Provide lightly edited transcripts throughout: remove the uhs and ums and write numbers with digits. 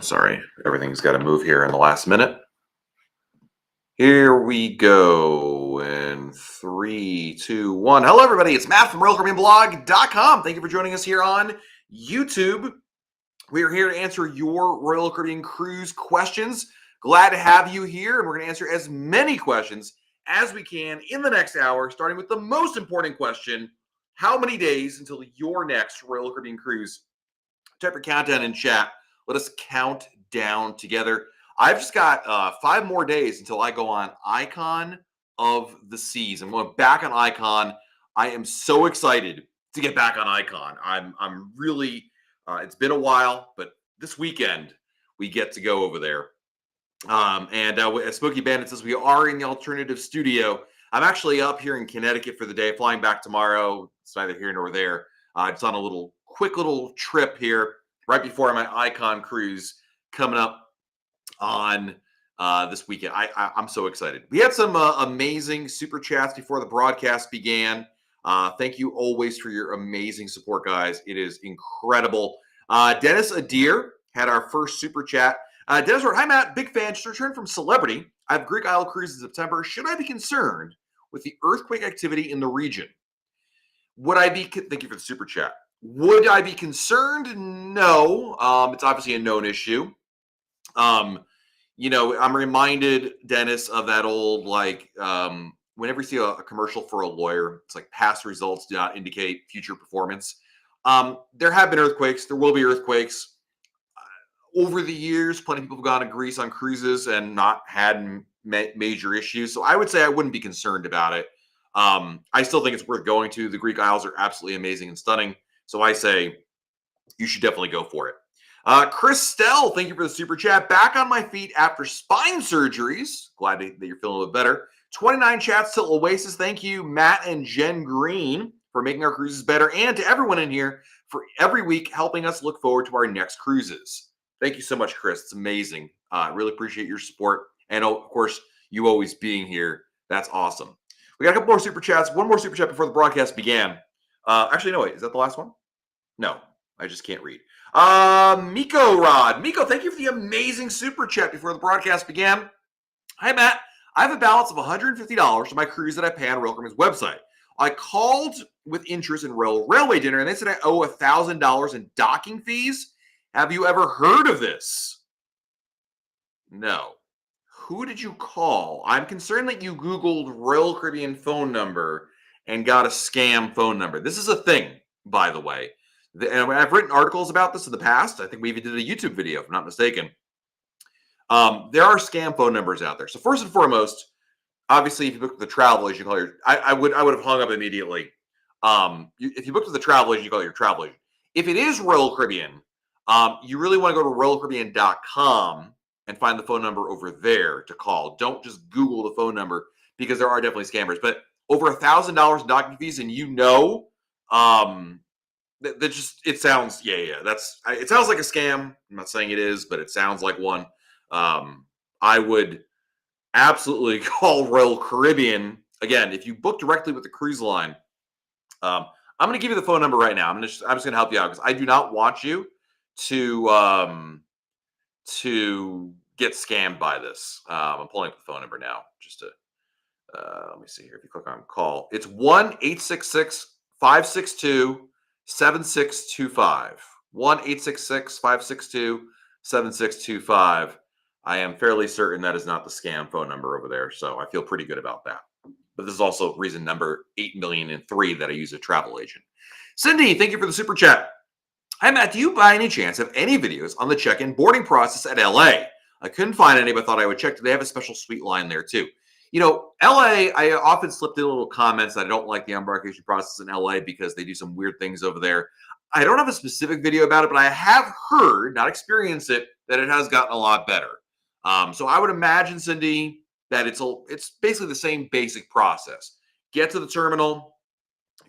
Sorry, everything's got to move here in the last minute. Here we go in 3, 2, 1. Hello, everybody. It's Matt from RoyalCaribbeanBlog.com. Thank you for joining us here on YouTube. We are here to answer your Royal Caribbean Cruise questions. Glad to have you here, and we're going to answer as many questions as we can in the next hour, starting with the most important question: how many days until your next Royal Caribbean cruise? Type your countdown in chat. Let us count down together. I've just got 5 more days until I go on Icon of the Seas. I'm going back on Icon. I am so excited to get back on Icon. I'm really. It's been a while, but this weekend we get to go over there. As Smokey Bandit says, we are in the alternative studio. I'm actually up here in Connecticut for the day, flying back tomorrow. It's neither here nor there. Just on a quick little trip here right before my Icon cruise coming up on this weekend. I'm so excited. We had some amazing super chats before the broadcast began. Thank you always for your amazing support, guys. It is incredible. Dennis Adair had our first super chat. Dennis wrote, "Hi, Matt. Big fan. Just returned from Celebrity. I have Greek Isle cruise in September. Should I be concerned with the earthquake activity in the region? Would I be..." Thank you for the super chat. Would I be concerned? No. It's obviously a known issue. I'm reminded, Dennis, of that old, whenever you see a commercial for a lawyer, it's like past results do not indicate future performance. There have been earthquakes. There will be earthquakes. Over the years, plenty of people have gone to Greece on cruises and not had major issues. So I would say I wouldn't be concerned about it. I still think it's worth going to. The Greek Isles are absolutely amazing and stunning. So I say you should definitely go for it. Christelle, thank you for the super chat. Back on my feet after spine surgeries. Glad that you're feeling a little better. 29 chats till Oasis. Thank you, Matt and Jen Green, for making our cruises better, and to everyone in here for every week helping us look forward to our next cruises. Thank you so much, Chris. It's amazing. Really appreciate your support. And of course, you always being here. That's awesome. We got a couple more super chats. One more super chat before the broadcast began. Actually, no, wait. Is that the last one? No, I just can't read. Miko Rod. Miko, thank you for the amazing super chat before the broadcast began. Hi, Matt. I have a balance of $150 for my cruise that I pay on Royal Caribbean's website. I called with interest in Railway Dinner, and they said I owe $1,000 in docking fees. Have you ever heard of this? No. Who did you call? I'm concerned that you Googled Royal Caribbean phone number and got a scam phone number. This is a thing, by the way. And I've written articles about this in the past. I think we even did a YouTube video, if I'm not mistaken. There are scam phone numbers out there. So first and foremost, obviously, if you book with the travel agent, you call your. I would have hung up immediately. If you booked with the travel agent, you call your travel agent. If it is Royal Caribbean, you really want to go to RoyalCaribbean.com and find the phone number over there to call. Don't just Google the phone number, because there are definitely scammers. But over $1,000 in docking fees, and that just, it sounds, it sounds like a scam. I'm not saying it is, but it sounds like one. I would absolutely call Royal Caribbean. Again, if you book directly with the cruise line, I'm going to give you the phone number right now. I'm just going to help you out, because I do not want you to get scammed by this. I'm pulling up the phone number now, just to let me see here. If you click on call, it's 1-866-562-7625. 1-866-562-7625. I am fairly certain that is not the scam phone number over there, so I feel pretty good about that. But this is also reason number 8,000,003 that I use a travel agent. Cindy, thank you for the super chat. Hi, Matt. Do you by any chance have any videos on the check-in boarding process at LA? I couldn't find any, but thought I would check. Do they have a special suite line there too? LA, I often slipped in little comments that I don't like the embarkation process in LA because they do some weird things over there. I don't have a specific video about it, but I have heard, not experienced it, that it has gotten a lot better. So I would imagine, Cindy, that it's basically the same basic process. Get to the terminal,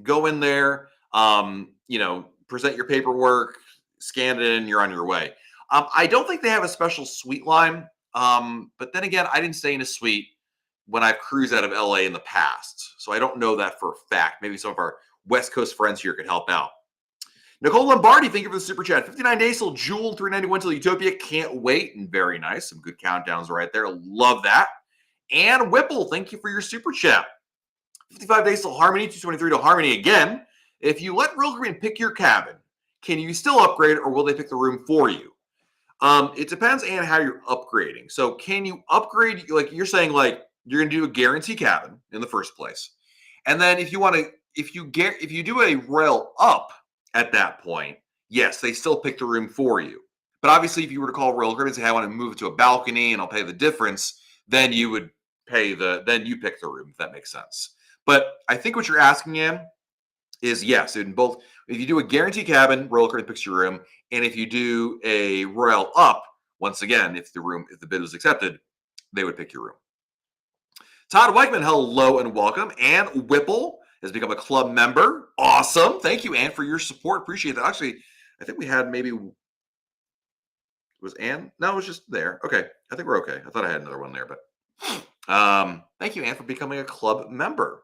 go in there, present your paperwork, scan it in, you're on your way. I don't think they have a special suite line, but then again, I didn't stay in a suite when I've cruised out of LA in the past, so I don't know that for a fact. Maybe some of our West Coast friends here could help out. Nicole Lombardi, thank you for the super chat. 59 days till Jewel, 391 till Utopia. Can't wait. And very nice. Some good countdowns right there. Love that. And Whipple, thank you for your super chat. 55 days till Harmony, 223 to Harmony again. If you let Real Caribbean pick your cabin, can you still upgrade or will they pick the room for you? It depends on how you're upgrading. So can you upgrade, like you're saying, like you're going to do a guarantee cabin in the first place. And then if you do a rail up at that point, yes, they still pick the room for you. But obviously if you were to call Royal Caribbean and say, hey, I want to move it to a balcony and I'll pay the difference, then you would then you pick the room, if that makes sense. But I think what you're asking in is yes, in both. If you do a guarantee cabin, Royal Caribbean picks your room, and if you do a Royal up, once again, if the bid was accepted, they would pick your room. Todd Weichman, hello and welcome. Ann Whipple has become a club member. Awesome. Thank you, Ann, for your support. Appreciate that. Actually, I think we had maybe, was Ann? No, it was just there. Okay. I think we're okay. I thought I had another one there, but thank you, Ann, for becoming a club member.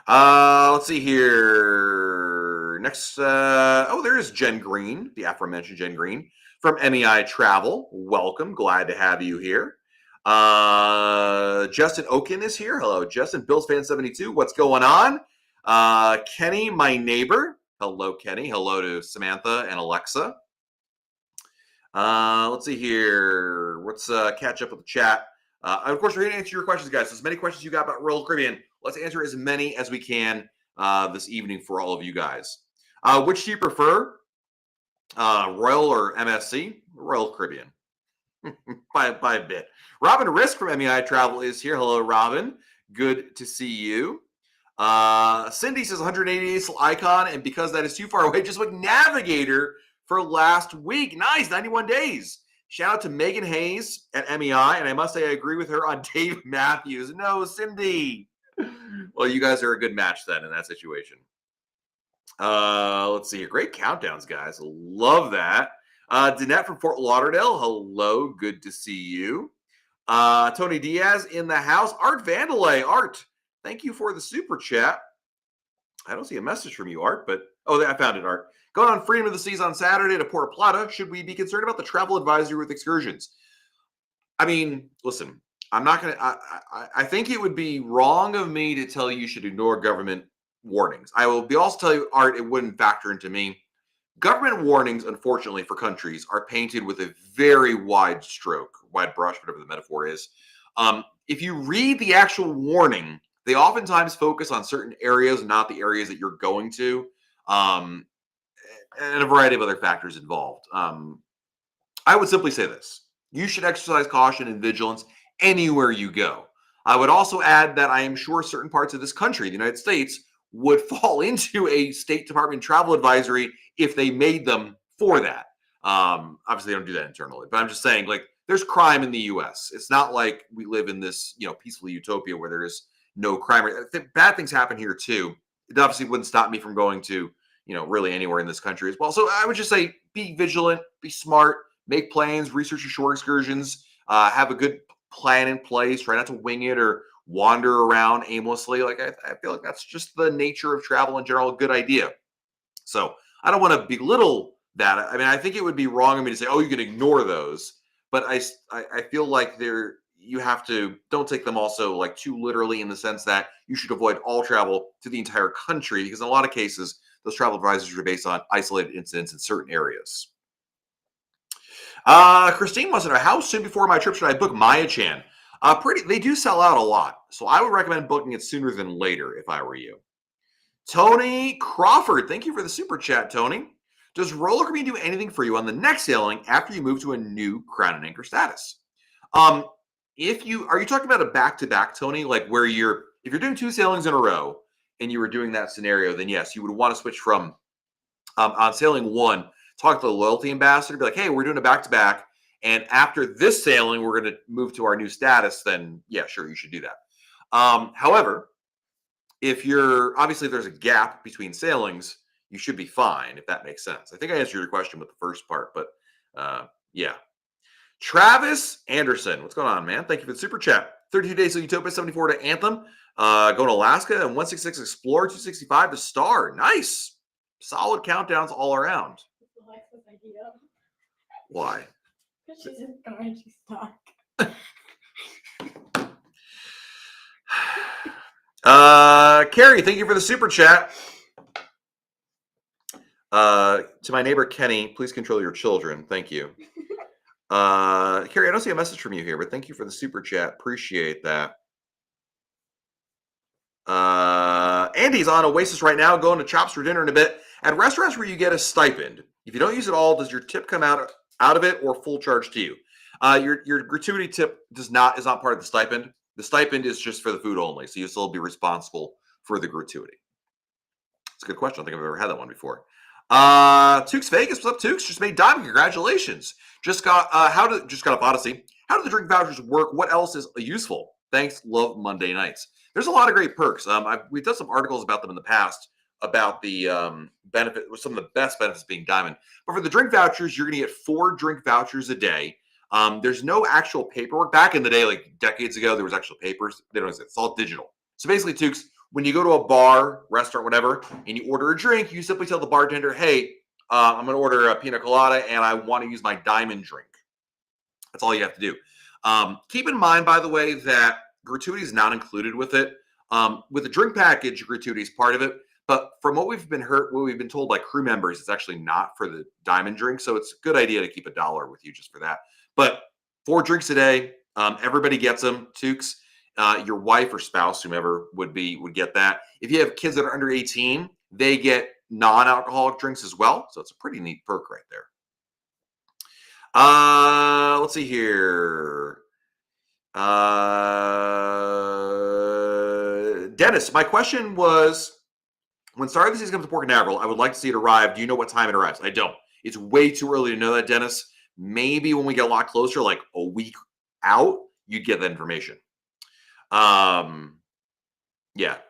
Let's see here. Next, there is Jen Green, the aforementioned Jen Green from MEI Travel. Welcome. Glad to have you here. Justin Oken is here. Hello, Justin. Bills fan 72. What's going on? Kenny, my neighbor. Hello, Kenny. Hello to Samantha and Alexa. Let's see here. Let's catch up with the chat. Of course, we're going to answer your questions, guys. So as many questions you got about Royal Caribbean, let's answer as many as we can this evening for all of you guys. Which do you prefer, Royal or MSC? Royal Caribbean, by a bit. Robin Risk from MEI Travel is here. Hello, Robin. Good to see you. Cindy says 180 days till Icon, and because that is too far away, just like Navigator for last week. Nice, 91 days. Shout out to Megan Hayes at MEI, and I must say I agree with her on Dave Matthews. No, Cindy. Well, you guys are a good match then in that situation. Let's see here. Great countdowns, guys. Love that. Danette from Fort Lauderdale. Hello. Good to see you. Tony Diaz in the house. Art Vandalay. Art, thank you for the super chat. I don't see a message from you, Art, but I found it, Art. Going on Freedom of the Seas on Saturday to Puerto Plata. Should we be concerned about the travel advisory with excursions? I mean, listen, I'm not going to, I think it would be wrong of me to tell you should ignore government warnings. I will also tell you, Art, it wouldn't factor into me. Government warnings, unfortunately, for countries are painted with a very wide brush, whatever the metaphor is. If you read the actual warning, they oftentimes focus on certain areas, not the areas that you're going to. And a variety of other factors involved. I would simply say this. You should exercise caution and vigilance anywhere you go. I would also add that I am sure certain parts of this country, the United States, would fall into a State Department travel advisory if they made them for that. Obviously, they don't do that internally, but I'm just saying, like, there's crime in the U.S. It's not like we live in this, peaceful utopia where there is no crime. Bad things happen here, too. It obviously wouldn't stop me from going to really anywhere in this country as well. So I would just say be vigilant, be smart, make plans, research your shore excursions, have a good plan in place, try not to wing it or wander around aimlessly. Like I feel like that's just the nature of travel in general, a good idea. So I don't want to belittle that. I mean, I think it would be wrong of me to say, you can ignore those. But I feel like you have to, don't take them also like too literally in the sense that you should avoid all travel to the entire country, because in a lot of cases, those travel advisories are based on isolated incidents in certain areas. Christine wants to know, how soon before my trip should I book Maya-chan? They do sell out a lot, so I would recommend booking it sooner than later if I were you. Tony Crawford, thank you for the super chat, Tony. Does Royal Caribbean do anything for you on the next sailing after you move to a new Crown and Anchor status? Are you talking about a back-to-back, Tony, like where if you're doing 2 sailings in a row and you were doing that scenario, then yes, you would want to switch from on sailing 1, talk to the loyalty ambassador, be like, hey, we're doing a back-to-back, and after this sailing, we're going to move to our new status, then yeah, sure, you should do that. However, if there's a gap between sailings, you should be fine, if that makes sense. I think I answered your question with the first part, but yeah. Travis Anderson, what's going on, man? Thank you for the super chat. 32 Days to Utopia, 74 to Anthem. Going to Alaska, and 166 Explorer, 265 to Star. Nice. Solid countdowns all around. Alexa's idea. Why? Because she's in car and she's stuck. Carrie, thank you for the super chat. To my neighbor Kenny, please control your children. Thank you. Carrie, I don't see a message from you here, but thank you for the super chat. Appreciate that. Andy's on Oasis right now, going to Chops for dinner in a bit. At restaurants where you get a stipend, if you don't use it all, does your tip come out of it or full charge to you? Your gratuity tip is not part of the stipend. The stipend is just for the food only, so you still be responsible for the gratuity. It's a good question. I don't think I've ever had that one before. Tukes Vegas, what's up, Tukes? Just made Diamond. Congratulations. Just got off Odyssey. How do the drink vouchers work? What else is useful? Thanks. Love Monday nights. There's a lot of great perks. We've done some articles about them in the past about the benefit, some of the best benefits being Diamond. But for the drink vouchers, you're going to get 4 drink vouchers a day. There's no actual paperwork. Back in the day, like decades ago, there was actual papers. They don't exist. It's all digital. So basically, Tukes, when you go to a bar, restaurant, whatever, and you order a drink, you simply tell the bartender, hey, I'm going to order a pina colada and I want to use my Diamond drink. That's all you have to do. Keep in mind, by the way, that gratuity is not included with it. With the drink package, gratuity is part of it. But from what we've been told by crew members, it's actually not for the Diamond drink. So it's a good idea to keep $1 with you just for that. But 4 drinks a day, everybody gets them. Tukes, your wife or spouse, whomever would get that. If you have kids that are under 18, they get non-alcoholic drinks as well. So it's a pretty neat perk right there. Let's see here. Dennis, my question was, when Star of the Seas comes to Port Canaveral, I would like to see it arrive. Do you know what time it arrives? I don't. It's way too early to know that, Dennis. Maybe when we get a lot closer, like a week out, you'd get that information. Yeah,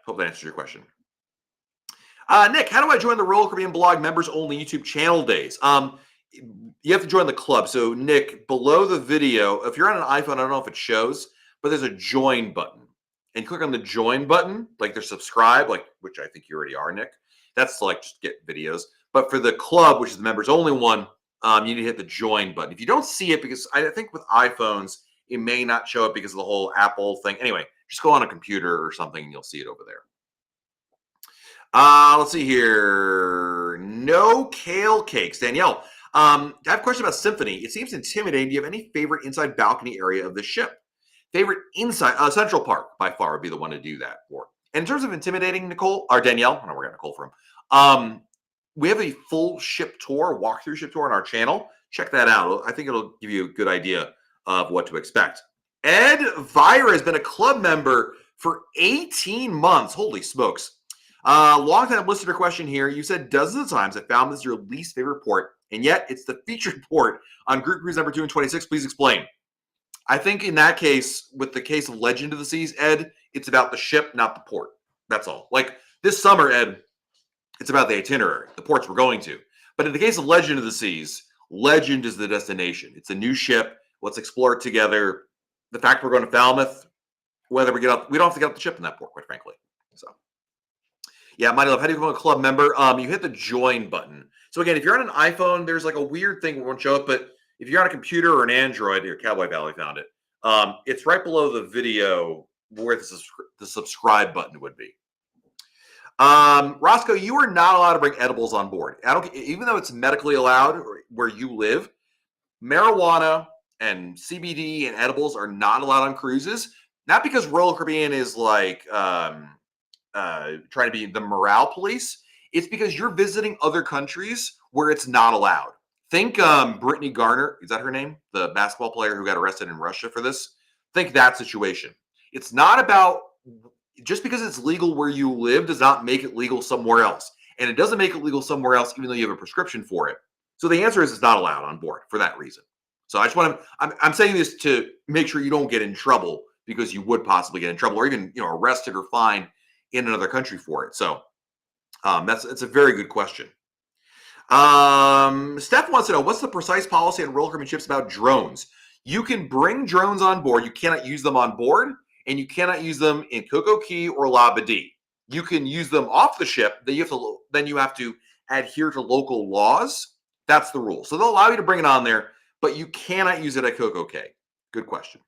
hope that answers your question. Nick, how do I join the Royal Caribbean Blog members only YouTube channel days? You have to join the club. So Nick, below the video, if you're on an iPhone, I don't know if it shows, but there's a join button. And you click on the join button, like there's subscribe, like which I think you already are, Nick. That's to like just get videos. But for the club, which is the members only one, you need to hit the join button. If you don't see it, because I think with iPhones, it may not show up because of the whole Apple thing. Anyway, just go on a computer or something and you'll see it over there. Let's see here. No kale cakes. Danielle, I have a question about Symphony. It seems intimidating. Do you have any favorite inside balcony area of the ship? Favorite inside Central Park by far would be the one to do that for. And in terms of intimidating, Nicole or Danielle, I don't know where we got Nicole from. We have a full ship tour, walkthrough ship tour on our channel. Check that out. I think it'll give you a good idea of what to expect. Ed Vira has been a club member for 18 months. Holy smokes. Long-time listener question here. You said dozens of times that Falmouth is your least favorite port, and yet it's the featured port on Group Cruise number 2 and 26. Please explain. I think in that case, with the case of Legend of the Seas, Ed, it's about the ship, not the port. That's all. Like this summer, Ed, it's about the itinerary, the ports we're going to. But in the case of Legend of the Seas, Legend is the destination. It's a new ship. Let's explore it together. The fact we're going to Falmouth, whether we get up, we don't have to get off the ship in that port, quite frankly. So, yeah, Mighty Love, how do you become a club member? You hit the join button. So again, if you're on an iPhone, there's like a weird thing that won't show up, but if you're on a computer or an Android, your Cowboy Valley found it. It's right below the video where the subscribe button would be. Roscoe, you are not allowed to bring edibles on board. Even though it's medically allowed where you live, marijuana and CBD and edibles are not allowed on cruises. Not because Royal Caribbean is like trying to be the morale police. It's because you're visiting other countries where it's not allowed. Think Brittany Garner, is that her name? The basketball player who got arrested in Russia for this. Think that situation. It's not about, just because it's legal where you live does not make it legal somewhere else. And it doesn't make it legal somewhere else even though you have a prescription for it. So the answer is it's not allowed on board for that reason. So I just want to, I'm saying this to make sure you don't get in trouble because you would possibly get in trouble or even, arrested or fined in another country for it. So it's a very good question. Steph wants to know, what's the precise policy on Royal Caribbean ships about drones? You can bring drones on board. You cannot use them on board. and you cannot use them in Coco Key or Labadee. You can use them off the ship. Then you have to adhere to local laws. That's the rule. So they'll allow you to bring it on there, but you cannot use it at Coco Cay. Good question.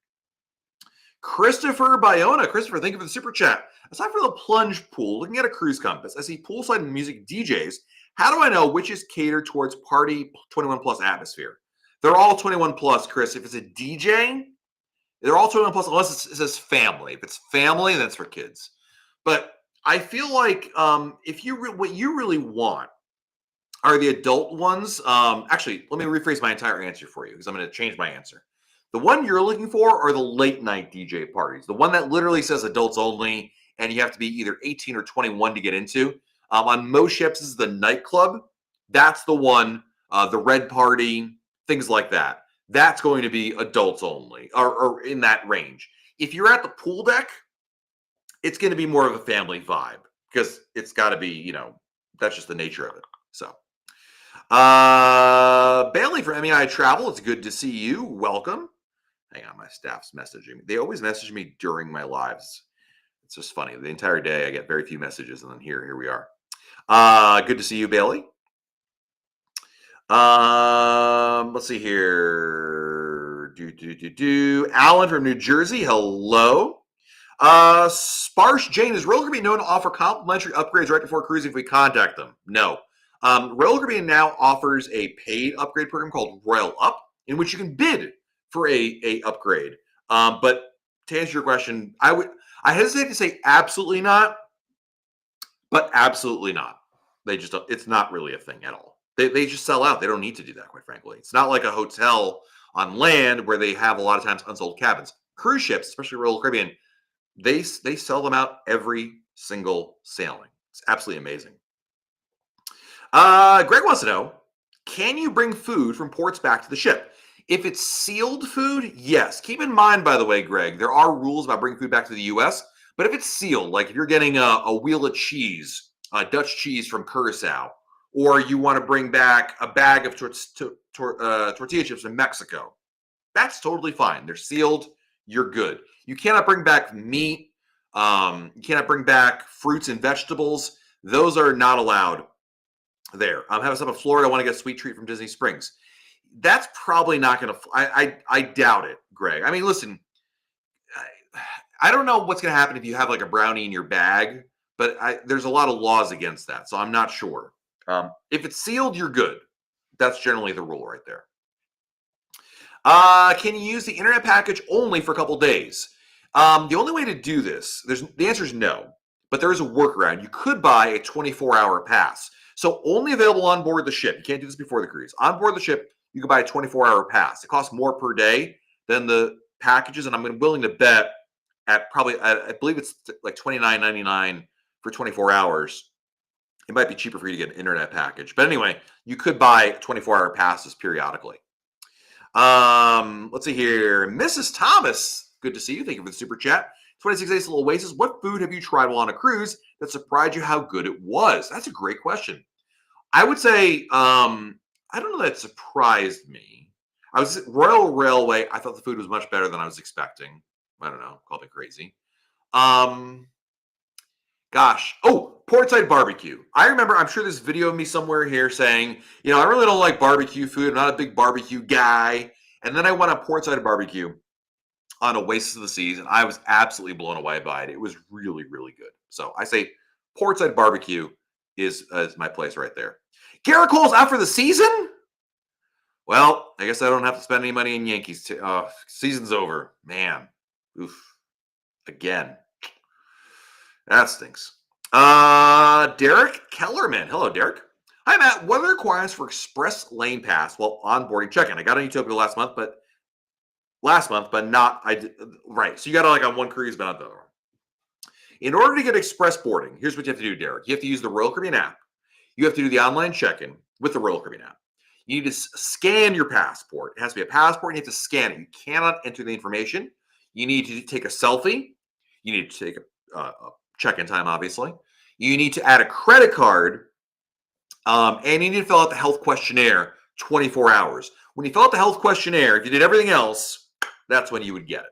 Christopher Bayona. Christopher, thank you for the super chat. Aside from the plunge pool, looking at a cruise compass, I see poolside and music DJs. How do I know which is catered towards party 21 plus atmosphere? They're all 21 plus, Chris. If it's a DJ, they're all 21 plus, unless it says family. If it's family, that's for kids. But I feel like if you what you really want are the adult ones. Actually, let me rephrase my entire answer for you because I'm going to change my answer. The one you're looking for are the late night DJ parties. The one that literally says adults only, and you have to be either 18 or 21 to get into. On most ships, this is the nightclub. That's the one, the red party, things like that. That's going to be adults only, or in that range. If you're at the pool deck, it's going to be more of a family vibe because it's got to be, that's just the nature of it. So, Bailey from MEI Travel, it's good to see you. Welcome. Hang on, my staff's messaging me. They always message me during my lives. It's just funny. The entire day, I get very few messages, and then here we are. Good to see you, Bailey. Let's see here. Alan from New Jersey. Hello. Sparsh Jane, is Royal Caribbean known to offer complimentary upgrades right before cruising if we contact them? No. Royal Caribbean now offers a paid upgrade program called Royal Up, in which you can bid for a upgrade. But to answer your question, I hesitate to say absolutely not, but absolutely not. It's not really a thing at all. They just sell out. They don't need to do that, quite frankly. It's not like a hotel on land where they have a lot of times unsold cabins. Cruise ships, especially Royal Caribbean, they sell them out every single sailing. It's absolutely amazing. Greg wants to know, can you bring food from ports back to the ship? If it's sealed food, yes. Keep in mind, by the way, Greg, there are rules about bringing food back to the U.S., but if it's sealed, like if you're getting a wheel of cheese, Dutch cheese from Curacao, or you want to bring back a bag of tortilla chips from Mexico, that's totally fine. They're sealed. You're good. You cannot bring back meat. You cannot bring back fruits and vegetables. Those are not allowed there. I'm having some in Florida. I want to get a sweet treat from Disney Springs. That's probably not going to. I doubt it, Greg. I mean, listen. I don't know what's going to happen if you have like a brownie in your bag, but there's a lot of laws against that, so I'm not sure. If it's sealed, you're good. That's generally the rule right there. Can you use the internet package only for a couple days? The only way to do this, the answer is no, but there is a workaround. You could buy a 24-hour pass. So only available on board the ship. You can't do this before the cruise. On board the ship, you can buy a 24-hour pass. It costs more per day than the packages, and I'm willing to bet at probably, I believe it's like $29.99 for 24 hours. It might be cheaper for you to get an internet package. But anyway, you could buy 24-hour passes periodically. Let's see here. Mrs. Thomas, good to see you. Thank you for the super chat. 26 Days Little Oasis. What food have you tried while on a cruise that surprised you how good it was? That's a great question. I would say, I don't know that it surprised me. I was at Royal Railway. I thought the food was much better than I was expecting. I don't know. Call me crazy. Gosh. Oh, Portside Barbecue. I remember, I'm sure there's a video of me somewhere here saying, I really don't like barbecue food. I'm not a big barbecue guy. And then I went on Portside Barbecue on Oasis of the Seas, and I was absolutely blown away by it. It was really, really good. So I say Portside Barbecue is my place right there. Garrett Cole's out for the season? Well, I guess I don't have to spend any money in Yankees. Season's over. Man. Oof. Again. That stinks. Derek Kellerman. Hello, Derek. Hi, Matt. What are the requirements for Express Lane Pass while onboarding check-in? I got on Utopia last month, but not. Right. So you got to on one cruise, but not the other one. In order to get express boarding, here's what you have to do, Derek. You have to use the Royal Caribbean app. You have to do the online check-in with the Royal Caribbean app. You need to scan your passport. It has to be a passport. And you have to scan it. You cannot enter the information. You need to take a selfie. You need to take a check-in time, obviously. You need to add a credit card. And you need to fill out the health questionnaire 24 hours. When you fill out the health questionnaire, if you did everything else, that's when you would get it.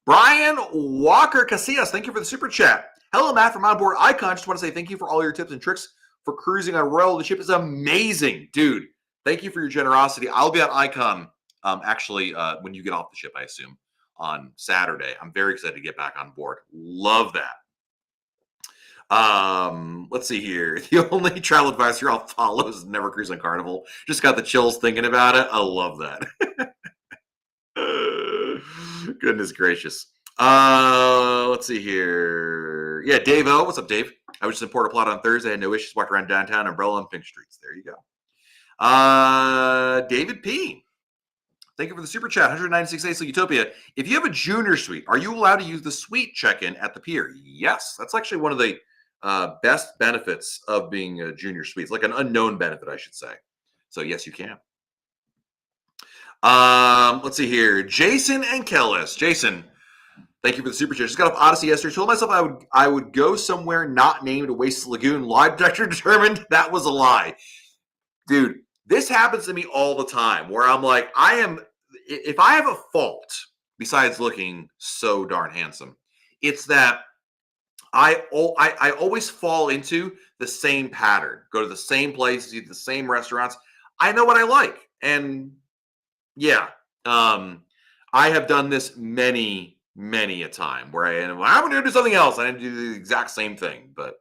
Brian Walker Casillas, thank you for the super chat. Hello, Matt from Onboard Icon. Just want to say thank you for all your tips and tricks for cruising on Royal. The ship is amazing, dude. Thank you for your generosity. I'll be on Icon actually when you get off the ship, I assume, on Saturday. I'm very excited to get back on board. Love that. Let's see here. The only travel advice I'll follow is never cruise on Carnival. Just got the chills thinking about it. I love that. Goodness gracious. Let's see here. Yeah, Dave O. What's up, Dave? I was just in Porta Plata on Thursday. I had no issues. Walked around downtown, umbrella and pink streets. There you go. David P. Thank you for the super chat. 196 days to Utopia. If you have a junior suite, are you allowed to use the suite check-in at the pier? Yes. That's actually one of the best benefits of being a junior suite. It's like an unknown benefit, I should say. So yes, you can. Let's see here. Jason and Kellis. Jason, thank you for the super chat. Just got off Odyssey yesterday. Told myself I would go somewhere not named Oasis Lagoon. Lie detector determined that was a lie. Dude, this happens to me all the time where I'm like, if I have a fault besides looking so darn handsome, it's that I always fall into the same pattern. Go to the same places, eat the same restaurants. I know what I like. And yeah, I have done this many a time where I'm going to do something else. I didn't do the exact same thing, but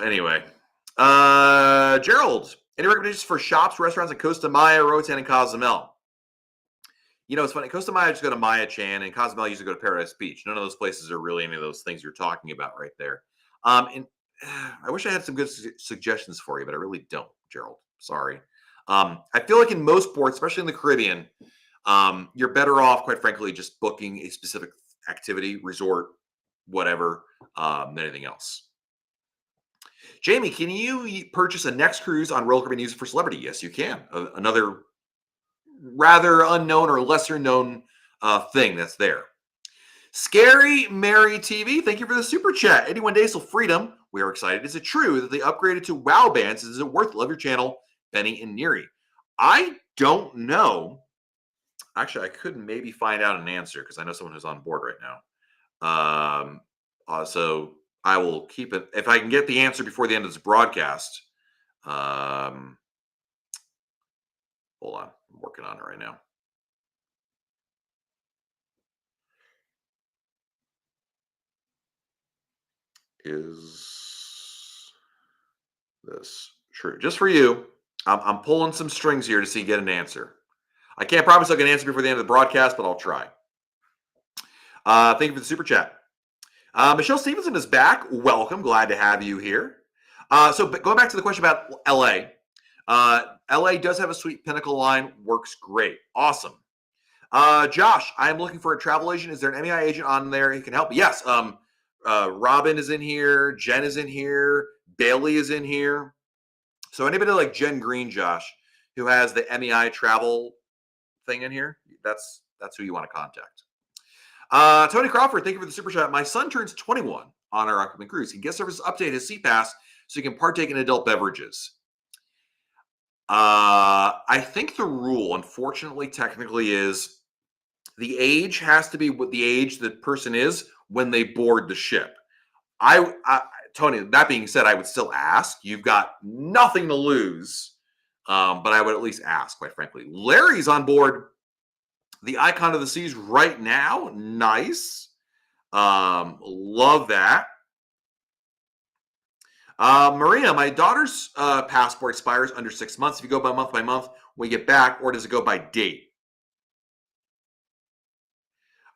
anyway. Gerald, any recommendations for shops, restaurants in Costa Maya, Roatan, and Cozumel? You know, it's funny. Costa Maya, just go to Maya Chan, and Cozumel, I usually go to Paradise Beach. None of those places are really any of those things you're talking about right there. And I wish I had some good suggestions for you, but I really don't, Gerald. Sorry. I feel like in most ports, especially in the Caribbean, you're better off, quite frankly, just booking a specific activity, resort, whatever, than anything else. Jamie, can you purchase a next cruise on Royal Caribbean Use for Celebrity? Yes, you can. Another rather unknown or lesser known thing that's there. Scary Mary TV, thank you for the super chat. 81 days till freedom. We are excited. Is it true that they upgraded to WoW bands? Is it worth? Love your channel, Benny and Neri. I don't know. Actually, I could maybe find out an answer because I know someone who's on board right now. So I will keep it. If I can get the answer before the end of this broadcast. Hold on. I'm working on it right now. Is this true? Just for you. I'm pulling some strings here to see get an answer. I can't promise I'll get an answer before the end of the broadcast, but I'll try. Thank you for the super chat. Michelle Stevenson is back. Welcome. Glad to have you here. So going back to the question about LA. LA does have a sweet Pinnacle line. Works great. Awesome. Josh, I'm looking for a travel agent. Is there an MEI agent on there who can help? Yes. Robin is in here. Jen is in here. Bailey is in here. So anybody like Jen Green, Josh, who has the MEI travel thing in here, that's who you want to contact. Tony Crawford, thank you for the super chat. My son turns 21 on our upcoming cruise. He guest services update his CPAS so he can partake in adult beverages. I think the rule, unfortunately, technically is the age has to be what the age the person is when they board the ship. Tony, that being said, I would still ask. You've got nothing to lose, but I would at least ask, quite frankly. Larry's on board the Icon of the Seas right now. Nice. Love that. Maria, my daughter's passport expires under 6 months. If you go by month, when you get back, or does it go by date?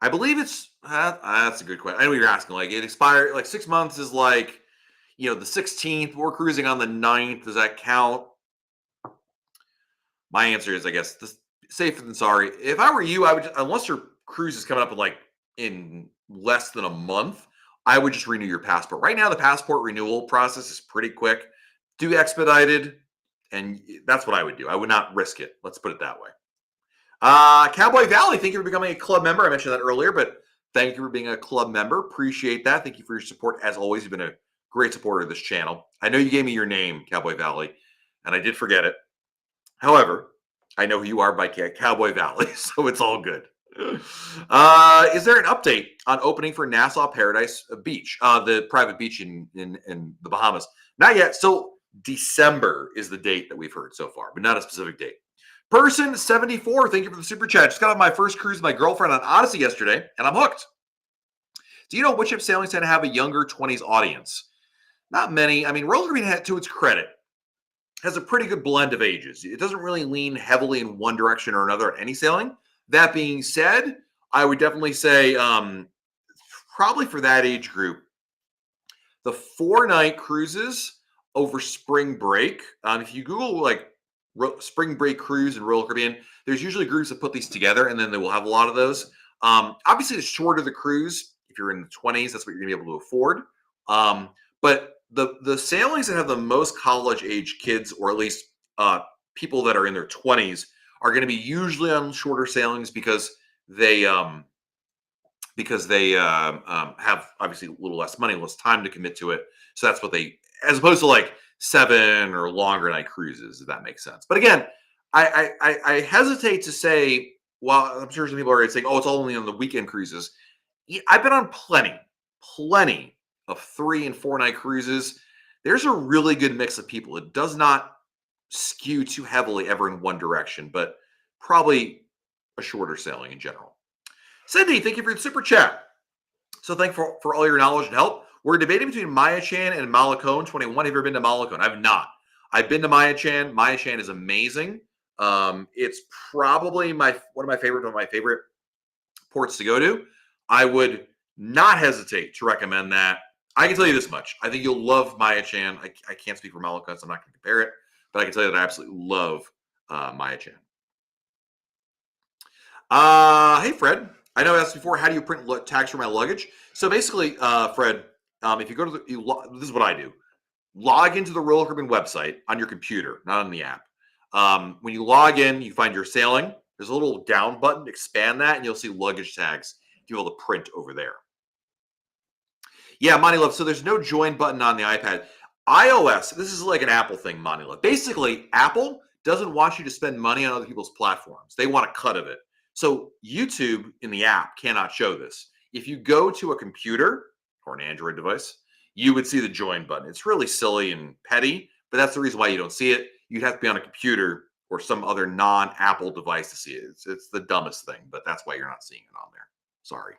I believe it's, that's a good question. I know what you're asking. Like it expired, like 6 months is like, the 16th. We're cruising on the 9th. Does that count? My answer is, I guess, safer than sorry. If I were you, I would, unless your cruise is coming up in less than a month, I would just renew your passport. Right now, the passport renewal process is pretty quick. Do expedited, and that's what I would do. I would not risk it. Let's put it that way. Cowboy Valley, thank you for becoming a club member. I mentioned that earlier, but thank you for being a club member. Appreciate that. Thank you for your support. As always, you've been a great supporter of this channel. I know you gave me your name, Cowboy Valley, and I did forget it. However, I know who you are by Cowboy Valley, so it's all good. Is there an update on opening for Nassau Paradise Beach, the private beach in the Bahamas? Not yet. So December is the date that we've heard so far, but not a specific date. Person 74, thank you for the super chat. Just got on my first cruise with my girlfriend on Odyssey yesterday, and I'm hooked. Do you know which ship sailings tend to have a younger 20s audience? Not many. I mean, Royal Caribbean, to its credit, has a pretty good blend of ages. It doesn't really lean heavily in one direction or another at any sailing. That being said, I would definitely say probably for that age group, the 4-night cruises over spring break. If you Google like spring break cruise and Royal Caribbean, there's usually groups that put these together, and then they will have a lot of those. Obviously, the shorter the cruise, if you're in the 20s, that's what you're gonna be able to afford. But the sailings that have the most college age kids, or at least people that are in their 20s, are going to be usually on shorter sailings because they have obviously a little less money, less time to commit to it. So that's what they, as opposed to like 7 or longer night cruises, if that makes sense. But again, I hesitate to say. Well, I'm sure some people are saying, "Oh, it's only on the weekend cruises." I've been on plenty of 3 and 4 night cruises. There's a really good mix of people. It does not skew too heavily ever in one direction, but probably a shorter sailing in general. Cindy, thank you for the super chat. So thank you for all your knowledge and help. We're debating between Maya Chan and Malacone 21. Have you ever been to Malacone? I've not. I've been to Maya Chan. Maya Chan is amazing. It's probably one of my favorite ports to go to. I would not hesitate to recommend that. I can tell you this much. I think you'll love Maya Chan. I can't speak for Malacone, so I'm not going to compare it. But I can tell you that I absolutely love Maya Chan. Hey, Fred. I know I asked before, how do you print tags for my luggage? So basically, Fred, if you go to this is what I do. Log into the Royal Caribbean website on your computer, not on the app. When you log in, you find your sailing. There's a little down button. Expand that, and you'll see luggage tags. You'll be able to print over there. Yeah, Monty Love. So there's no join button on the iPad. iOS, this is like an Apple thing, Monty Love. Basically, Apple doesn't want you to spend money on other people's platforms. They want a cut of it. So YouTube in the app cannot show this. If you go to a computer or an Android device, you would see the join button. It's really silly and petty, but that's the reason why you don't see it. You'd have to be on a computer or some other non-Apple device to see it. It's the dumbest thing, but that's why you're not seeing it on there. Sorry.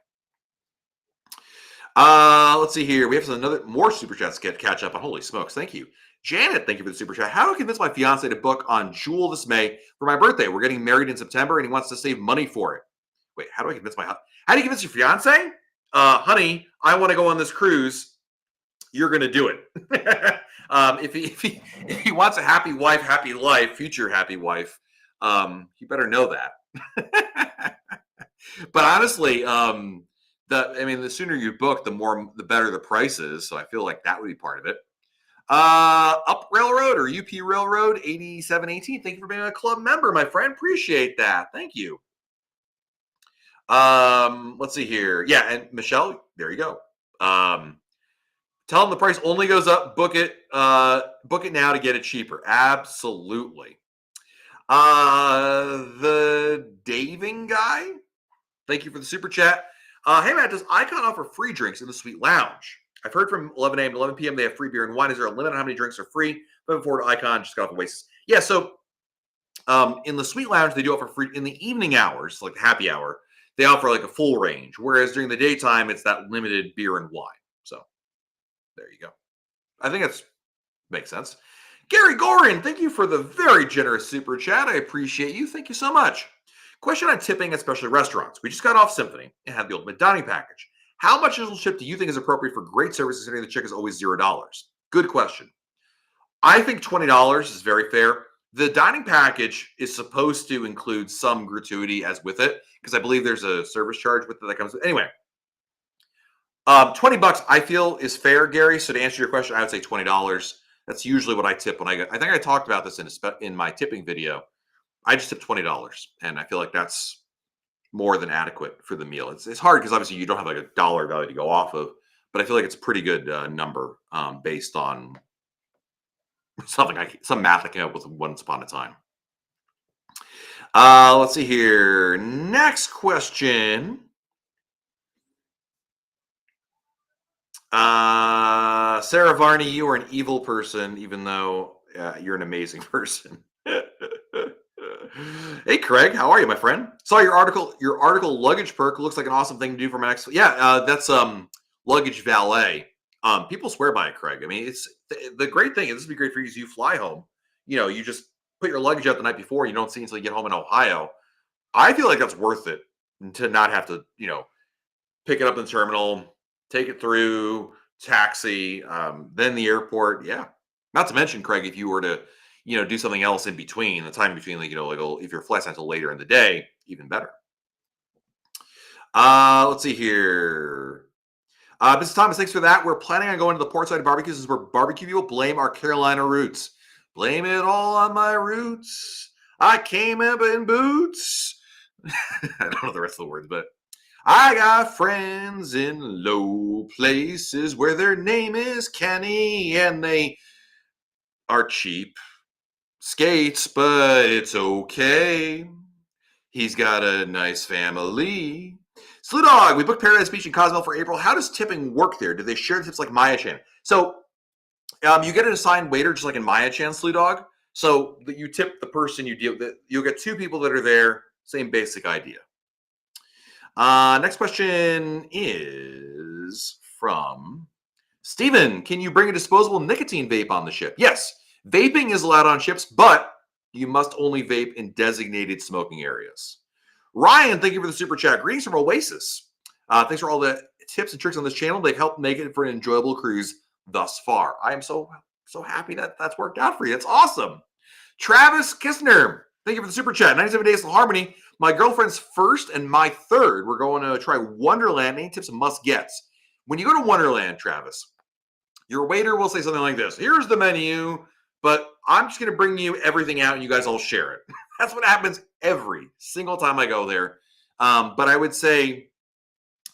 Let's see here. We have more super chats to catch up on. Holy smokes. Thank you. Janet, thank you for the super chat. How do I convince my fiance to book on Jewel this May for my birthday? We're getting married in September and he wants to save money for it. Wait, how do you convince your fiance? Honey, I want to go on this cruise. You're going to do it. If he wants a happy wife, happy life, future happy wife, you better know that. But honestly, the sooner you book, the better the price is. So I feel like that would be part of it. Up Railroad or UP Railroad 8718. Thank you for being a club member, my friend. Appreciate that. Thank you. Let's see here. Yeah, and Michelle, there you go. Tell them the price only goes up. Book it now to get it cheaper. Absolutely. The Daving guy. Thank you for the super chat. Hey, Matt, does Icon offer free drinks in the Suite Lounge? I've heard from 11 a.m. to 11 p.m. they have free beer and wine. Is there a limit on how many drinks are free? Moving forward to Icon, just got off Oasis. Yeah, so in the Suite Lounge, they do offer free in the evening hours, like the happy hour. They offer like a full range, whereas during the daytime, it's that limited beer and wine. So there you go. I think that makes sense. Gary Gorin, thank you for the very generous super chat. I appreciate you. Thank you so much. Question on tipping, especially restaurants. We just got off Symphony and had the ultimate dining package. How much additional tip do you think is appropriate for great service considering the check is always $0? Good question. I think $20 is very fair. The dining package is supposed to include some gratuity as with it, because I believe there's a service charge with it that comes with it. Anyway, $20 I feel is fair, Gary. So to answer your question, I would say $20. That's usually what I tip when I go. I think I talked about this in my tipping video. I just tip $20, and I feel like that's more than adequate for the meal. It's hard because obviously you don't have like a dollar value to go off of, but I feel like it's a pretty good number based on some math I came up with once upon a time. Let's see here. Next question. Sarah Varney, you are an evil person, even though you're an amazing person. Hey, Craig, how are you, my friend? Saw your article. Your article, luggage perk, looks like an awesome thing to do for my next. Yeah, that's luggage valet. People swear by it, Craig. I mean, it's the great thing. And this would be great for you as you fly home. You just put your luggage out the night before. You don't see it until you get home in Ohio. I feel like that's worth it to not have to, pick it up in the terminal, take it through taxi, then the airport. Yeah. Not to mention, Craig, if you were to, do something else in between, the time between, if your flight's not until later in the day, even better. Let's see here. Mr. Thomas, thanks for that. We're planning on going to the Portside barbecues. This is where barbecue people blame our Carolina roots. Blame it all on my roots. I came up in boots. I don't know the rest of the words, but I got friends in low places where their name is Kenny and they are cheap skates, but it's okay. He's got a nice family. Slew Dog, we booked Paradise Beach in Cozumel for April. How does tipping work there? Do they share the tips like Maya Chan? So you get an assigned waiter just like in Maya Chan, Slew Dog. So that you tip the person you deal with. You'll get two people that are there. Same basic idea. Next question is from Steven. Can you bring a disposable nicotine vape on the ship? Yes. Vaping is allowed on ships, but you must only vape in designated smoking areas. Ryan, thank you for the super chat. Greetings from Oasis. Thanks for all the tips and tricks on this channel. They've helped make it for an enjoyable cruise thus far. I am so happy that that's worked out for you. It's awesome. Travis Kistner, thank you for the super chat. 97 Days of Harmony. My girlfriend's first and my third. We're going to try Wonderland. Any tips and must-gets? When you go to Wonderland, Travis, your waiter will say something like this. Here's the menu, but I'm just going to bring you everything out and you guys all share it. That's what happens every single time I go there. But I would say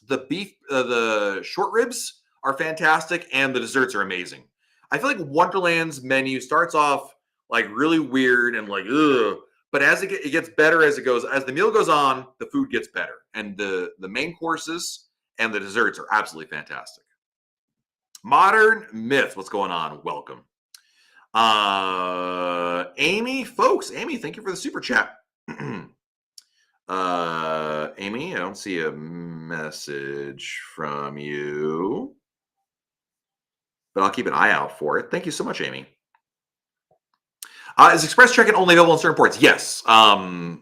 the beef, the short ribs are fantastic and the desserts are amazing. I feel like Wonderland's menu starts off like really weird and like, ugh. But as it gets better as it goes, as the meal goes on, the food gets better. And the main courses and the desserts are absolutely fantastic. Modern Myth, what's going on? Welcome. Amy, folks. Amy, thank you for the super chat. Amy, I don't see a message from you, but I'll keep an eye out for it. Thank you so much, Amy. Is Express check-in only available in certain ports? Yes. Port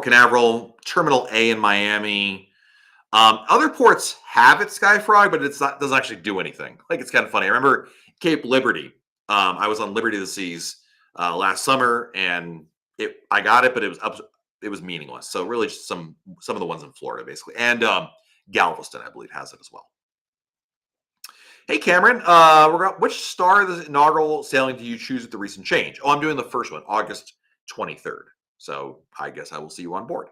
Canaveral, Terminal A in Miami. Other ports have it, Skyfrog, but doesn't actually do anything. Like, it's kind of funny. I remember Cape Liberty. I was on Liberty of the Seas last summer, and I got it, but it was meaningless. So really, just some of the ones in Florida, basically, and Galveston, I believe, has it as well. Hey, Cameron, which star of the inaugural sailing do you choose with the recent change? Oh, I'm doing the first one, August 23rd. So I guess I will see you on board.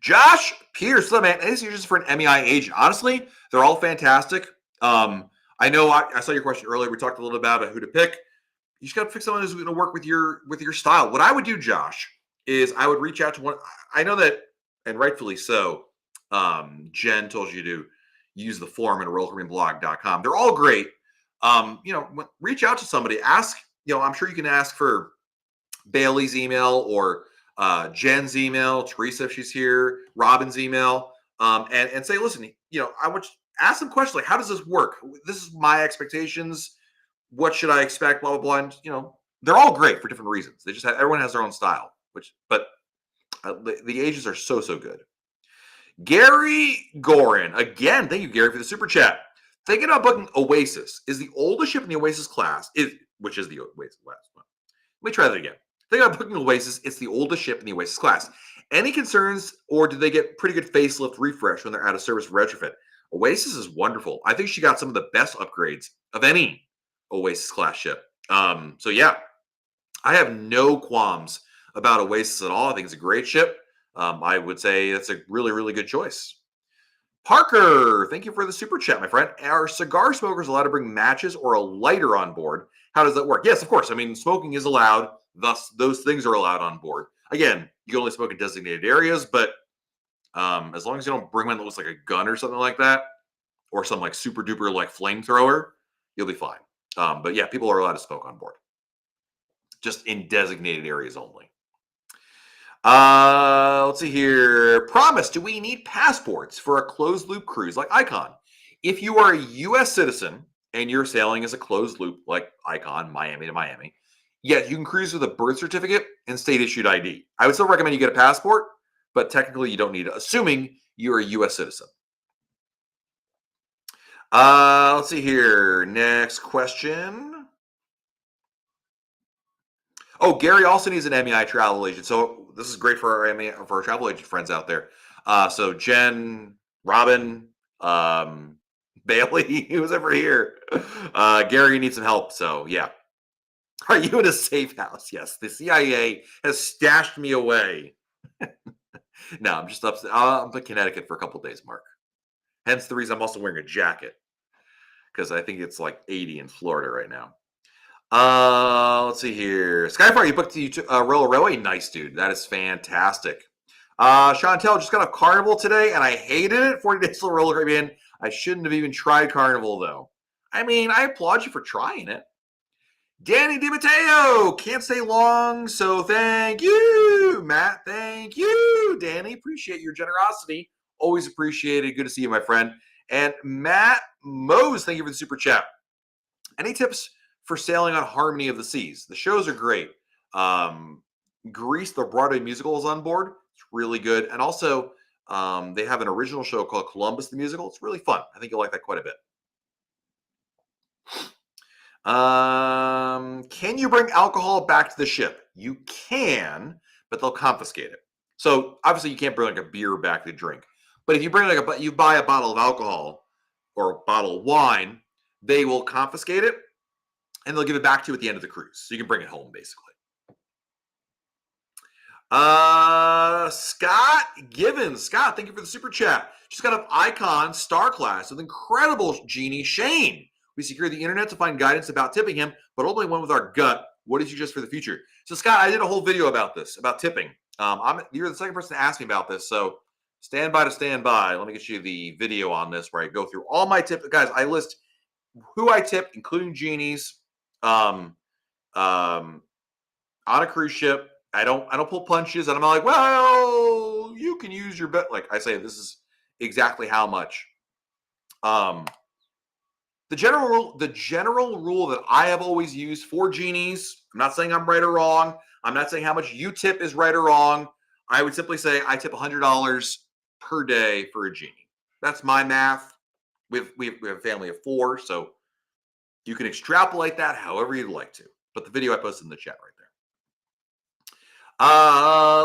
Josh Pierce, man, any suggestions for an MEI agent? Honestly, they're all fantastic. I know I saw your question earlier. We talked a little about who to pick. You just got to pick someone who's going to work with your style. What I would do, Josh, is I would reach out to one. I know that, and rightfully so, Jen told you to use the form at RoyalCaribbeanBlog.com. They're all great. Reach out to somebody. Ask, I'm sure you can ask for Bailey's email or Jen's email, Teresa if she's here, Robin's email, and say, listen, I want you ask some questions like, how does this work? This is my expectations. What should I expect? Blah, blah, blah. And, they're all great for different reasons. Everyone has their own style, but the agents are so good. Gary Gorin, again, thank you, Gary, for the super chat. Thinking about booking Oasis. Is the oldest ship in the Oasis class, which is the Oasis class. Let me try that again. Thinking about booking Oasis, it's the oldest ship in the Oasis class. Any concerns, or do they get pretty good facelift refresh when they're out of service retrofit? Oasis is wonderful. I think she got some of the best upgrades of any Oasis class ship. So yeah, I have no qualms about Oasis at all. I think it's a great ship. I would say that's a really, really good choice. Parker, thank you for the super chat, my friend. Are cigar smokers allowed to bring matches or a lighter on board? How does that work? Yes, of course. I mean, smoking is allowed. Thus, those things are allowed on board. Again, you can only smoke in designated areas, but as long as you don't bring one that looks like a gun or something like that, or some like super duper like flamethrower, you'll be fine. But yeah, people are allowed to smoke on board, just in designated areas only. Let's see here. Promise, do we need passports for a closed loop cruise like Icon? If you are a U.S. citizen and you're sailing as a closed loop like Icon, Miami to Miami, yes, you can cruise with a birth certificate and state issued ID. I would still recommend you get a passport, but technically you don't need it, assuming you're a U.S. citizen. Let's see here. Next question. Oh, Gary also needs an MEI travel agent. So this is great for our travel agent friends out there. So Jen, Robin, Bailey, who's ever here. Gary needs some help. So yeah. Are you in a safe house? Yes. The CIA has stashed me away. No, I'm just upset. I'm in Connecticut for a couple days, Mark. Hence the reason I'm also wearing a jacket, because I think it's like 80 in Florida right now. Let's see here. Skyfire, you booked the Roller Railway. Nice, dude. That is fantastic. Chantel just got off Carnival today, and I hated it. 40 Days of Roller Caribbean. I shouldn't have even tried Carnival, though. I mean, I applaud you for trying it. Danny DiMatteo can't stay long, so thank you, Matt. Thank you, Danny. Appreciate your generosity. Always appreciated. Good to see you, my friend. And Matt Mose, thank you for the super chat. Any tips for sailing on Harmony of the Seas? The shows are great. Grease, the Broadway musical, is on board. It's really good. And also, they have an original show called Columbus the Musical. It's really fun. I think you'll like that quite a bit. Can you bring alcohol back to the ship? You can, but they'll confiscate it. So obviously you can't bring like a beer back to drink. But if you bring you buy a bottle of alcohol or a bottle of wine, they will confiscate it and they'll give it back to you at the end of the cruise. So you can bring it home, basically. Scott Givens. Scott, thank you for the super chat. Just got up Icon Star Class with incredible genie Shane. We secured the internet to find guidance about tipping him, but only went with our gut. What did you suggest for the future? So, Scott, I did a whole video about this, about tipping. You're the second person to ask me about this, so stand by. Let me get you the video on this where I go through all my tips. Guys, I list who I tip, including genies, on a cruise ship. I don't pull punches, and I'm not like, well, you can use your bet. Like I say, this is exactly how much. The general rule that I have always used for genies, I'm not saying I'm right or wrong. I'm not saying how much you tip is right or wrong. I would simply say I tip $100 per day for a genie. That's my math. We have a family of 4, so you can extrapolate that however you'd like to. But the video I posted in the chat right there.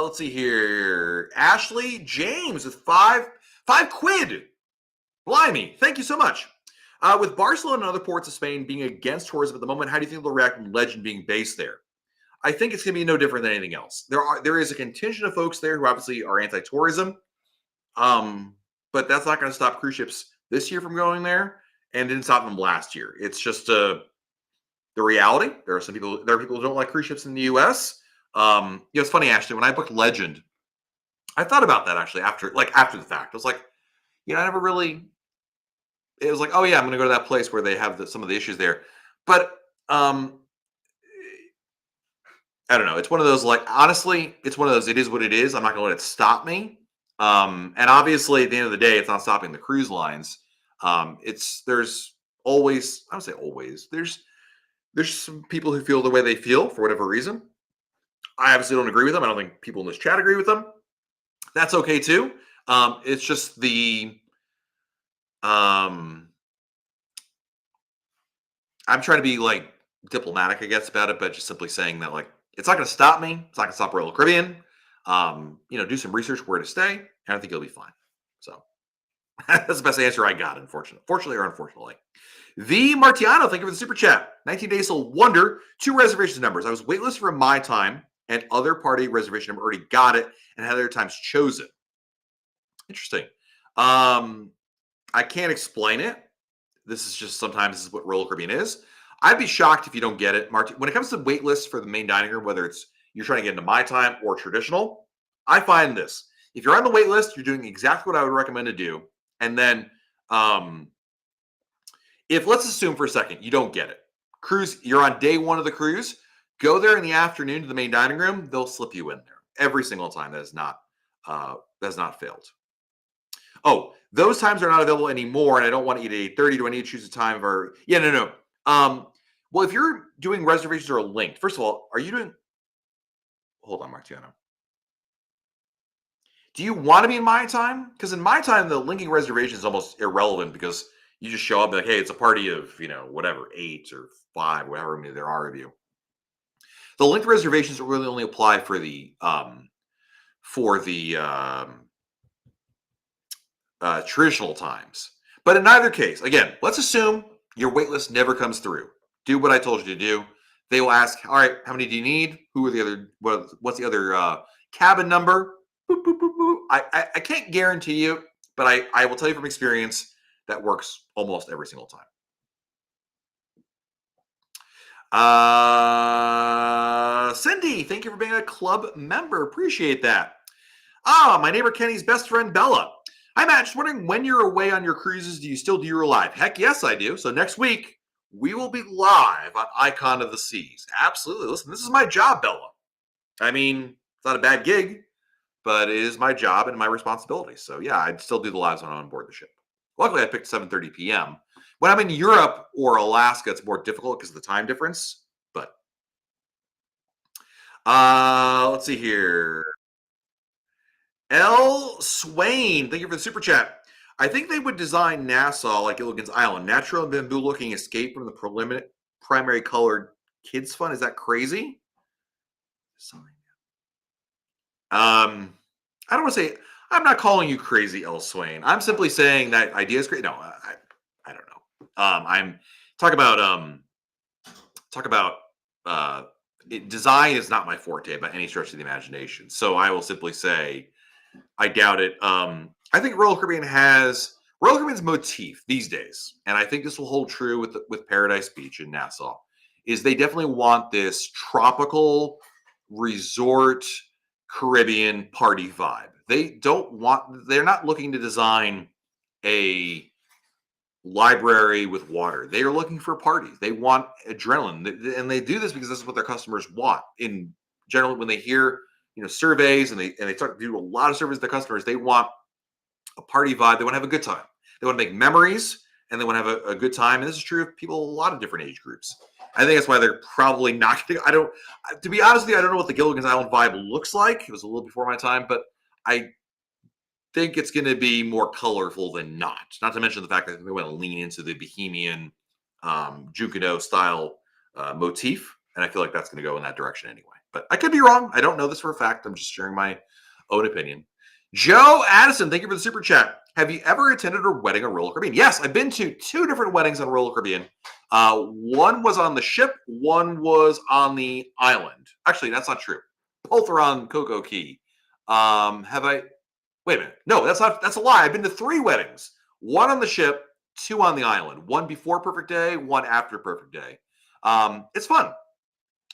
Let's see here. Ashley James with five quid. Blimey, thank you so much. With Barcelona and other ports of Spain being against tourism at the moment, how do you think they'll react with Legend being based there? I think it's going to be no different than anything else. There is a contingent of folks there who obviously are anti-tourism, but that's not going to stop cruise ships this year from going there, and didn't stop them last year. It's just the reality. There are people who don't like cruise ships in the U.S. It's funny, Ashley. When I booked Legend, I thought about that actually after the fact. I was like, I never really. It was like, oh yeah, I'm going to go to that place where they have some of the issues there. But I don't know. It's one of those, like, honestly, it's one of those, it is what it is. I'm not going to let it stop me. And obviously at the end of the day, it's not stopping the cruise lines. There's always, I would say always, there's some people who feel the way they feel for whatever reason. I obviously don't agree with them. I don't think people in this chat agree with them. That's okay too. It's just I'm trying to be like diplomatic, I guess, about it, but just simply saying that, like, it's not going to stop me. It's not going to stop Royal Caribbean. Do some research where to stay, and I think it'll be fine. So that's the best answer I got, fortunately or unfortunately. The Martiano, thank you for the super chat. 19 Days Till Wonder, 2 reservations numbers. I was waitlisted for my time, and other party reservation number already got it and had their times chosen. Interesting. I can't explain it. This is what Royal Caribbean is. I'd be shocked if you don't get it. When it comes to wait lists for the main dining room, whether it's you're trying to get into my time or traditional, I find this. If you're on the wait list, you're doing exactly what I would recommend to do. And then if let's assume for a second you don't get it. Cruise, you're on day one of the cruise, go there in the afternoon to the main dining room, they'll slip you in there every single time. That has not failed. Oh, those times are not available anymore, and I don't want to eat at 8:30. Do I need to choose a time or no. Well, if you're doing reservations or linked, first of all, are you doing hold on, Martiano. Do you want to be in my time? Because in my time, the linking reservation is almost irrelevant because you just show up and like, hey, it's a party of, whatever, 8 or 5, whatever many there are of you. The linked reservations really only apply for the traditional times. But in either case, again, let's assume your waitlist never comes through. Do what I told you to do. They will ask, all right, how many do you need? Who are the other? What's the other cabin number? Boop, boop, boop, boop. I can't guarantee you, but I will tell you from experience that works almost every single time. Cindy, thank you for being a club member. Appreciate that. My neighbor Kenny's best friend Bella. Hi, Matt. Just wondering when you're away on your cruises, do you still do your live? Heck yes, I do. So next week, we will be live on Icon of the Seas. Absolutely. Listen, this is my job, Bella. I mean, it's not a bad gig, but it is my job and my responsibility. So yeah, I'd still do the lives when I'm on board the ship. Luckily, I picked 7:30 p.m. When I'm in Europe or Alaska, it's more difficult because of the time difference. But let's see here. L. Swain, thank you for the super chat. I think they would design Nassau like Gilligan's Island. Natural and bamboo-looking escape from the primary colored kids fun. Is that crazy? I don't want to say, I'm not calling you crazy, L. Swain. I'm simply saying that idea is great. No, I don't know. I'm talk about design is not my forte by any stretch of the imagination. So I will simply say, I doubt it. I think Royal Caribbean's motif these days, and I think this will hold true with Paradise Beach in Nassau, is they definitely want this tropical resort Caribbean party vibe. They're not looking to design a library with water. They are looking for parties. They want adrenaline, and they do this because this is what their customers want. In general, when they hear surveys and they start to do a lot of surveys to their customers, they want a party vibe. They want to have a good time. They want to make memories, and they want to have a good time. And this is true of people a lot of different age groups. I think that's why they're probably not. To be honest with you, I don't know what the Gilligan's Island vibe looks like. It was a little before my time, but I think it's going to be more colorful than not. Not to mention the fact that they want to lean into the Bohemian Junkanoo style motif, and I feel like that's going to go in that direction anyway. But I could be wrong. I don't know this for a fact. I'm just sharing my own opinion. Joe Addison, thank you for the super chat. Have you ever attended a wedding on Royal Caribbean? Yes, I've been to 2 different weddings on Royal Caribbean. One was on the ship. One was on the island. Actually, that's not true. Both are on Coco Key. Have I? Wait a minute. No, that's a lie. I've been to 3 weddings. 1 on the ship, 2 on the island. 1 before Perfect Day, 1 after Perfect Day. It's fun.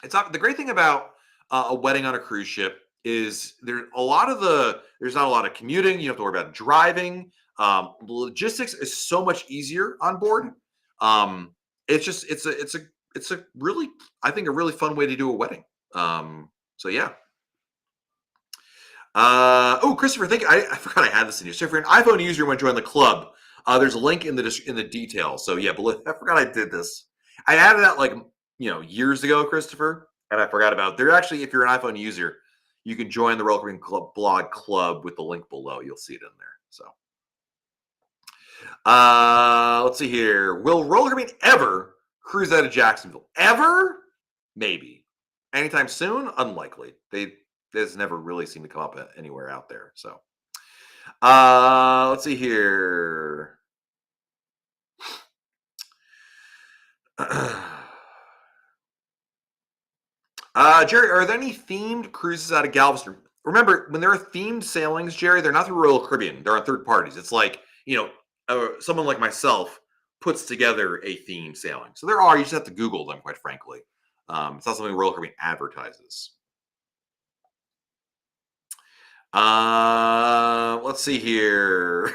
It's not the great thing about a wedding on a cruise ship is there's not a lot of commuting. You don't have to worry about driving. Logistics is so much easier on board. It's a really, I think, a really fun way to do a wedding. So yeah. Christopher, thank you. I forgot I had this in here. So if you're an iPhone user and want to join the club, there's a link in the details. So yeah, but I forgot I did this. I added that years ago, Christopher, and I forgot about it. There actually, if you're an iPhone user, you can join the Royal Caribbean blog club with the link below. You'll see it in there. So let's see here. Will Royal Caribbean ever cruise out of Jacksonville? Ever? Maybe. Anytime soon? Unlikely. This never really seemed to come up anywhere out there. So let's see here. Jerry, are there any themed cruises out of Galveston? Remember, when there are themed sailings, Jerry, they're not through Royal Caribbean. They're on third parties. It's like, someone like myself puts together a themed sailing. So there are. You just have to Google them, quite frankly. It's not something Royal Caribbean advertises. Let's see here.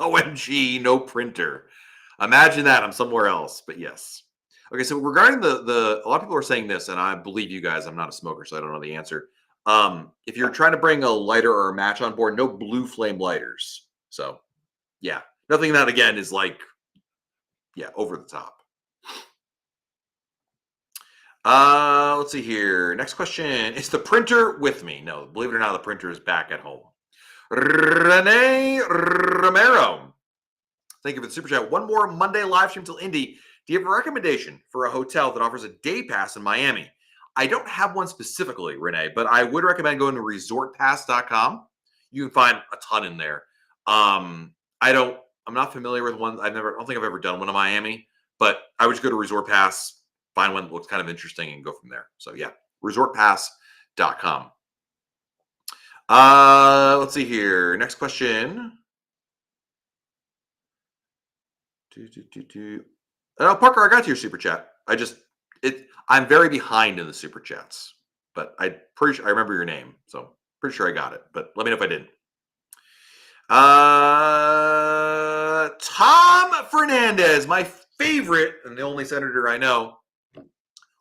OMG, no printer. Imagine that. I'm somewhere else, but yes. Okay, so regarding the a lot of people are saying this, and I believe you guys. I'm not a smoker, so I don't know the answer. If you're trying to bring a lighter or a match on board, no blue flame lighters. So yeah, nothing that again is like over the top. Let's see here. Next question. Is the printer with me? No, believe it or not, the printer is back at home. Rene Romero. Thank you for the super chat. One more Monday live stream till Indy. Do you have a recommendation for a hotel that offers a day pass in Miami? I don't have one specifically, Renee, but I would recommend going to resortpass.com. You can find a ton in there. I'm not familiar with one. I don't think I've ever done one in Miami, but I would just go to Resort Pass, find one that looks kind of interesting, and go from there. So yeah, resortpass.com. Let's see here. Next question. Parker, I got to your super chat. I'm very behind in the super chats, but I remember your name, so pretty sure I got it. But let me know if I didn't. Tom Fernandez, my favorite and the only senator I know,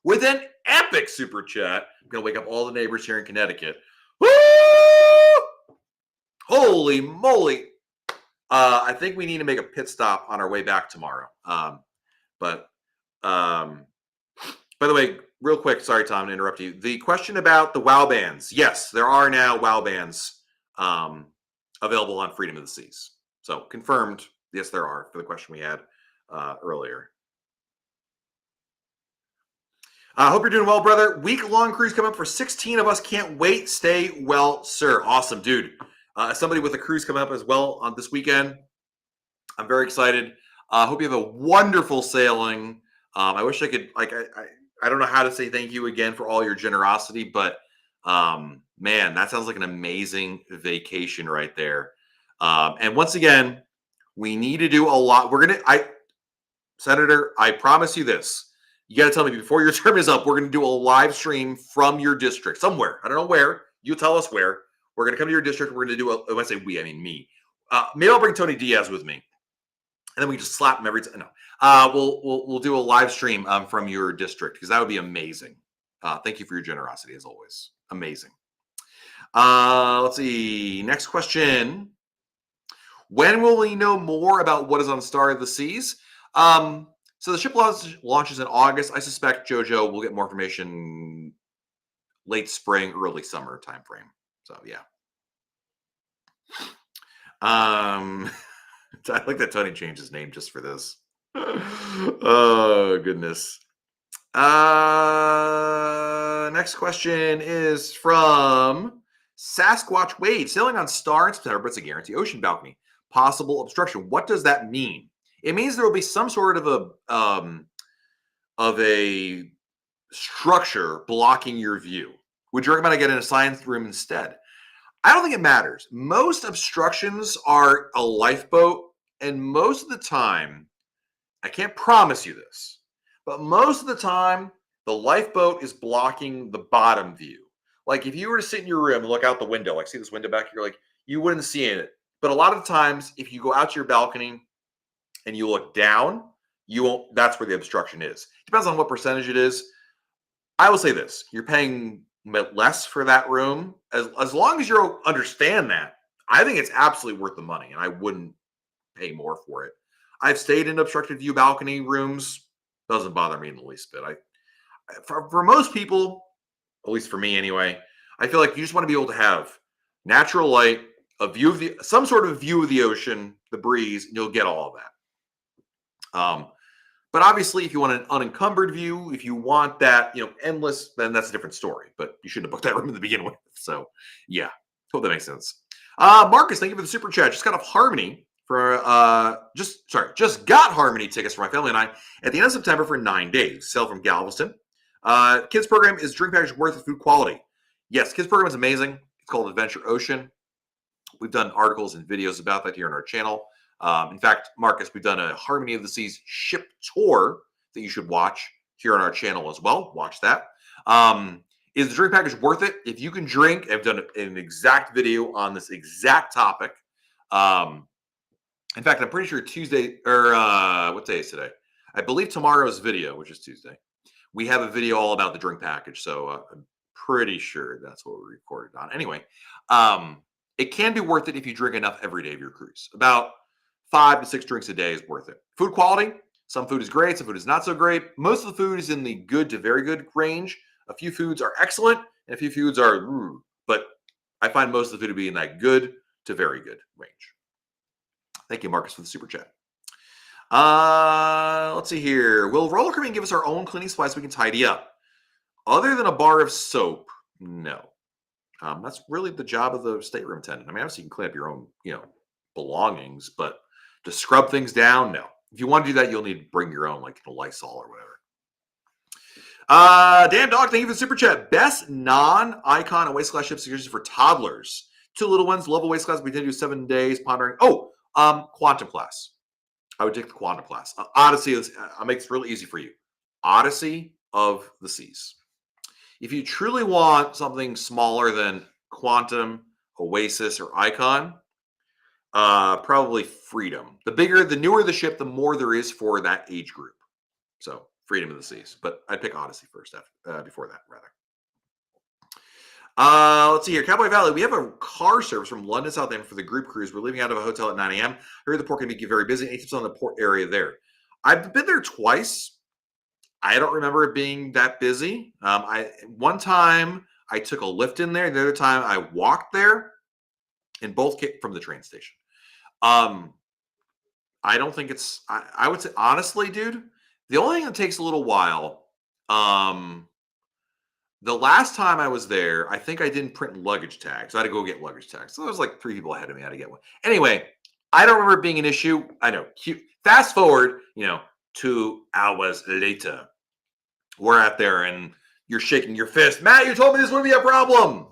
with an epic super chat. I'm gonna wake up all the neighbors here in Connecticut. Woo! Holy moly! I think we need to make a pit stop on our way back tomorrow. But by the way, real quick, sorry, Tom, to interrupt you. The question about the WoW bands. Yes, there are now WoW bands available on Freedom of the Seas. So confirmed. Yes, there are for the question we had earlier. I hope you're doing well, brother. Week-long cruise coming up for 16 of us. Can't wait. Stay well, sir. Awesome, dude. Somebody with a cruise coming up as well on this weekend. I'm very excited. Hope you have a wonderful sailing. I wish I could, I don't know how to say thank you again for all your generosity, but man, that sounds like an amazing vacation right there. And once again, we need to do a lot. Senator, I promise you this. You got to tell me before your term is up, we're going to do a live stream from your district somewhere. I don't know where. You tell us where. We're going to come to your district. We're going to do when I say we, I mean me. Maybe I'll bring Tony Diaz with me, and then we just slap him every time. No, we'll do a live stream from your district because that would be amazing. Thank you for your generosity as always. Amazing. Let's see. Next question. When will we know more about what is on Star of the Seas? So the ship launches in August. I suspect JoJo will get more information late spring, early summer timeframe. So yeah. I like that Tony changed his name just for this. Oh goodness. Next question is from Sasquatch Wade. Sailing on Star in September, but it's a guarantee. Ocean balcony. Possible obstruction. What does that mean? It means there will be some sort of a structure blocking your view. Would you recommend I get in a science room instead? I don't think it matters. Most obstructions are a lifeboat, and most of the time, I can't promise you this, but most of the time, the lifeboat is blocking the bottom view. Like if you were to sit in your room and look out the window, like see this window back here, like you wouldn't see it. But a lot of the times, if you go out to your balcony and you look down, you won't. That's where the obstruction is. Depends on what percentage it is. I will say this: you're paying less for that room as long as you understand that. I think it's absolutely worth the money, and I wouldn't pay more for it. I've stayed in obstructed view balcony rooms. Doesn't bother me in the least bit. For most people, at least for me anyway, I feel like you just want to be able to have natural light, a view of some sort of view of the ocean, the breeze, and you'll get all of that. But obviously, if you want an unencumbered view, if you want that, endless, then that's a different story. But you shouldn't have booked that room to begin with. So, yeah, hope that makes sense. Marcus, thank you for the super chat. Just got off Harmony for just got Harmony tickets for my family and I at the end of September for 9 days. Sail from Galveston. Kids program is drink package worth of food quality. Yes, kids program is amazing. It's called Adventure Ocean. We've done articles and videos about that here on our channel. In fact, Marcus, we've done a Harmony of the Seas ship tour that you should watch here on our channel as well. Watch that. Is the drink package worth it? If you can drink, I've done an exact video on this exact topic. In fact, I'm pretty sure Tuesday, or what day is today? I believe tomorrow's video, which is Tuesday, we have a video all about the drink package. So I'm pretty sure that's what we recorded on. Anyway, it can be worth it if you drink enough every day of your cruise. About 5 to 6 drinks a day is worth it. Food quality, some food is great, some food is not so great. Most of the food is in the good to very good range. A few foods are excellent, and a few foods are, but I find most of the food to be in that good to very good range. Thank you, Marcus, for the super chat. Let's see here. Will Roller Caribbean give us our own cleaning supplies we can tidy up? Other than a bar of soap, no. That's really the job of the stateroom attendant. I mean, obviously you can clean up your own, belongings, but to scrub things down, no. If you want to do that, you'll need to bring your own, like Lysol or whatever. Dan Dog, thank you for the super chat. Best non-icon and waist class ship suggestions for toddlers. 2 little ones, level waist class. We did do 7 days pondering. Quantum class. I would take the quantum class. Odyssey I'll make this really easy for you. Odyssey of the Seas. If you truly want something smaller than Quantum, Oasis, or Icon, probably Freedom. The newer the ship, the more there is for that age group. So Freedom of the Seas, but I'd pick Odyssey first before that, rather. Let's see here. Cowboy Valley, we have a car service from London, Southampton for the group cruise. We're leaving out of a hotel at 9 a.m. I heard the port can be very busy. 8 tips on the port area there. I've been there twice. I don't remember it being that busy. One time I took a lift in there. The other time I walked there, and both came from the train station. I don't think it's. I would say honestly, dude, the only thing that takes a little while. The last time I was there, I think I didn't print luggage tags. So I had to go get luggage tags. So there was like 3 people ahead of me. I had to get one. Anyway, I don't remember it being an issue. I know. Fast forward, 2 hours later, we're out there and you're shaking your fist. Matt, you told me this wouldn't be a problem.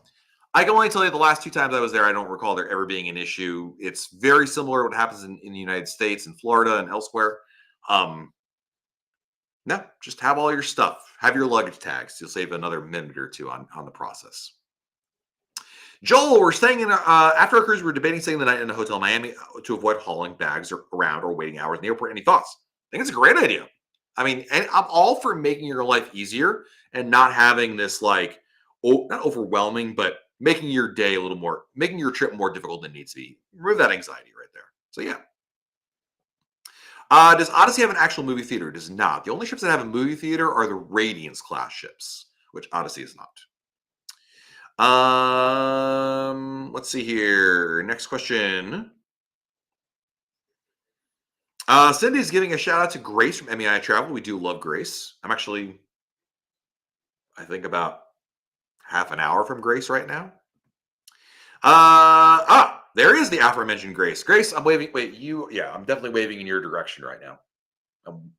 I can only tell you the last 2 times I was there, I don't recall there ever being an issue. It's very similar to what happens in the United States, in Florida and elsewhere. No, just have all your stuff. Have your luggage tags. You'll save another minute or 2 on the process. Joel, we're staying in after our cruise. We're debating staying the night in a hotel in Miami to avoid hauling bags around or waiting hours in the airport. Any thoughts? I think it's a great idea. I mean, and I'm all for making your life easier and not having this not overwhelming, but making your day making your trip more difficult than it needs to be. Remove that anxiety right there. So yeah. Does Odyssey have an actual movie theater? It does not. The only ships that have a movie theater are the Radiance class ships, which Odyssey is not. Let's see here. Next question. Cindy's giving a shout out to Grace from MEI Travel. We do love Grace. I'm actually, I think, about half an hour from Grace right now. There is the aforementioned Grace. Grace, I'm waving. Wait, I'm definitely waving in your direction right now.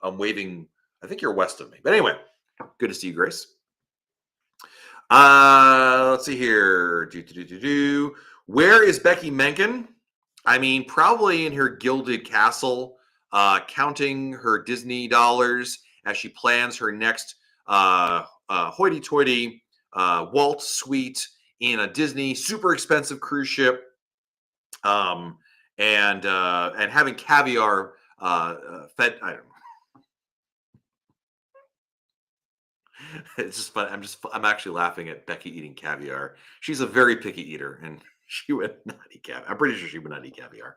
I'm waving. I think you're west of me. But anyway, good to see you, Grace. Let's see here. Where is Becky Menken? I mean, probably in her gilded castle, counting her Disney dollars as she plans her next hoity-toity waltz suite in a Disney super expensive cruise ship, and having caviar fed. I don't know. It's just fun. I'm actually laughing at Becky eating caviar. She's a very picky eater, and she would not eat caviar. I'm pretty sure she would not eat caviar.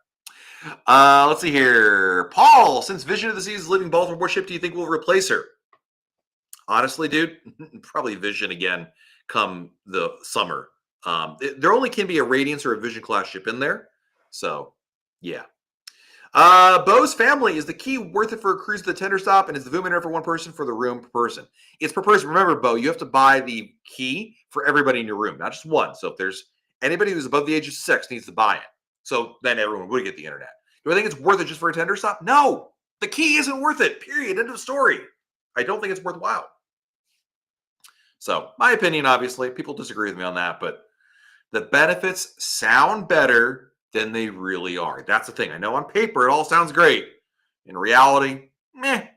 Let's see here. Paul, since Vision of the Seas is leaving Baltimore, what ship do you think will replace her? Honestly, dude, probably Vision again come the summer. There only can be a Radiance or a Vision class ship in there. So, yeah. Bo's family, is the key worth it for a cruise to the tender stop? And is the Vumator for one person for the room per person? It's per person. Remember, Bo, you have to buy the key for everybody in your room, not just one. So if there's anybody who's above the age of 6 needs to buy it. So then everyone would get the internet. Do I think it's worth it just for a tender stop? No. The key isn't worth it. Period. End of story. I don't think it's worthwhile. So my opinion, obviously, people disagree with me on that, but the benefits sound better than they really are. That's the thing. I know on paper it all sounds great. In reality, meh.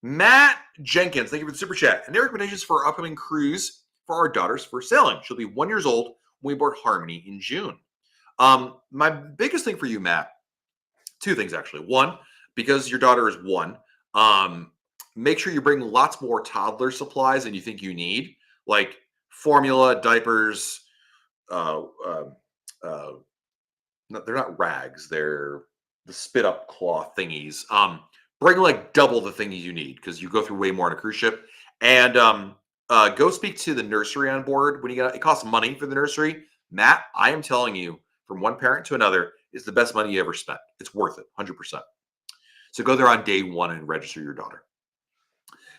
Matt Jenkins, thank you for the super chat. And their recommendations for our upcoming cruise for our daughter's first sailing. She'll be 1 year old when we board Harmony in June. My biggest thing for you, Matt, two things actually. One, because your daughter is 1, make sure you bring lots more toddler supplies than you think you need, like formula, diapers. Uh, uh, uh, they're not rags; they're the spit up cloth thingies. Bring like double the things you need because you go through way more on a cruise ship. And go speak to the nursery on board when you get. It costs money for the nursery. Matt, I am telling you, from one parent to another, is the best money you ever spent. It's worth it, 100%. So go there on day 1 and register your daughter.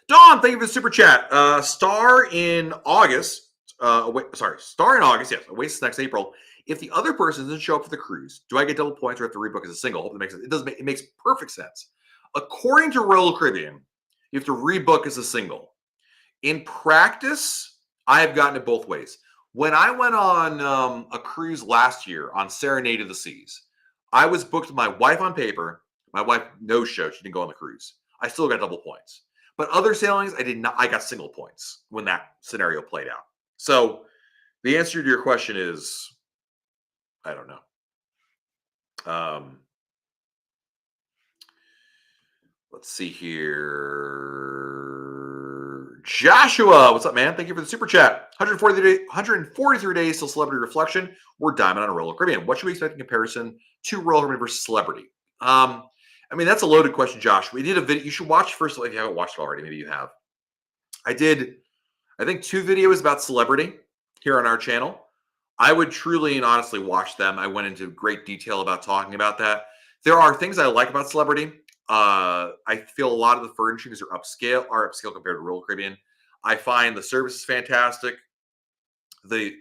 Dawn, thank you for the super chat. Star in August. Star in August. Yes, Oasis next April. If the other person doesn't show up for the cruise, do I get double points or have to rebook as a single? Hope it makes sense. It does. It makes perfect sense. According to Royal Caribbean, you have to rebook as a single. In practice, I have gotten it both ways. When I went on a cruise last year on Serenade of the Seas, I was booked with my wife on paper. My wife no show. She didn't go on the cruise. I still got double points. But other sailings, I did not. I got single points when that scenario played out. So the answer to your question is, I don't know. Let's see here. Joshua, what's up, man? Thank you for the super chat. 143 days till Celebrity Reflection. We're Diamond on Royal Caribbean. What should we expect in comparison to Royal Caribbean versus Celebrity? I mean, that's a loaded question, Josh. We did a video. You should watch first. If you haven't watched it already, maybe you have. I did, I think, 2 videos about Celebrity here on our channel. I would truly and honestly watch them. I went into great detail about talking about that. There are things I like about Celebrity. I feel a lot of the furnishings are upscale compared to Royal Caribbean. I find the service is fantastic. The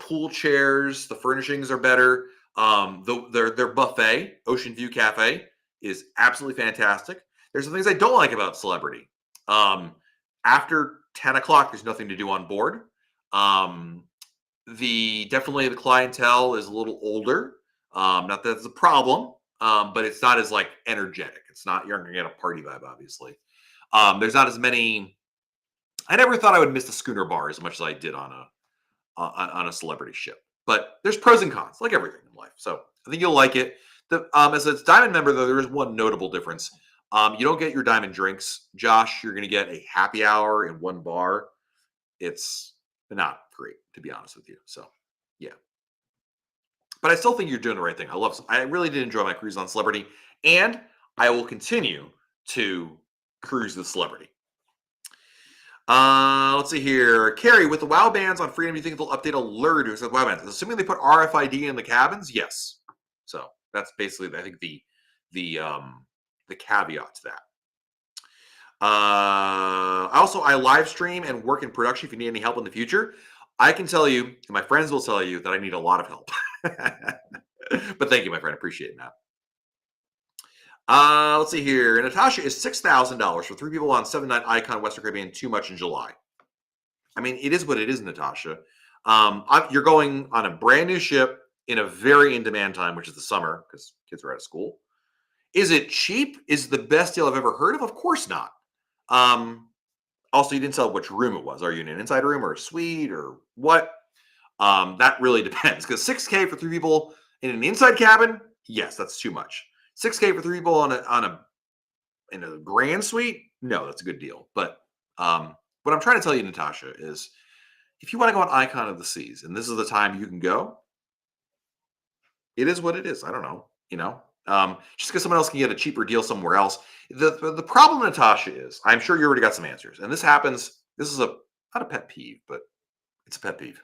pool chairs, the furnishings are better. Their buffet, Ocean View Cafe, is absolutely fantastic. There's some things I don't like about Celebrity. After 10 o'clock, there's nothing to do on board. Definitely the clientele is a little older. Not that it's a problem, but it's not as like energetic. It's not, you're gonna get a party vibe, obviously. There's not as many. I never thought I would miss the schooner bar as much as I did on a Celebrity ship. But there's pros and cons, like everything in life. So I think you'll like it. As a Diamond member, though, there is one notable difference. You don't get your Diamond drinks, Josh. You're going to get a happy hour in one bar. It's not great, to be honest with you. So, yeah. But I still think you're doing the right thing. I really did enjoy my cruise on Celebrity, and I will continue to cruise with Celebrity. Let's see here. Carrie, with the WOW bands on Freedom, do you think they'll update Allure to accept WOW bands? Assuming they put RFID in the cabins, yes. So that's basically, I think, the caveat to that. I live stream and work in production if you need any help in the future. I can tell you, and my friends will tell you, that I need a lot of help. But thank you, my friend. Appreciate it, Matt. Let's see here. Natasha, is $6,000 for 3 people on 7-night Icon Western Caribbean too much in July? I mean, it is what it is, Natasha. You're going on a brand new ship in a very in-demand time, which is the summer, because kids are out of school. Is it cheap? Is it the best deal I've ever heard of? Of course not. Also, you didn't tell which room it was. Are you in an inside room or a suite or what? That really depends. Because $6K for 3 people in an inside cabin, yes, that's too much. $6K for 3 people in a grand suite, no, that's a good deal. But what I'm trying to tell you, Natasha, is if you want to go on Icon of the Seas, and this is the time you can go, it is what it is. I don't know, just because someone else can get a cheaper deal somewhere else. The problem, Natasha, is I'm sure you already got some answers, and this happens. This is not a pet peeve, but it's a pet peeve.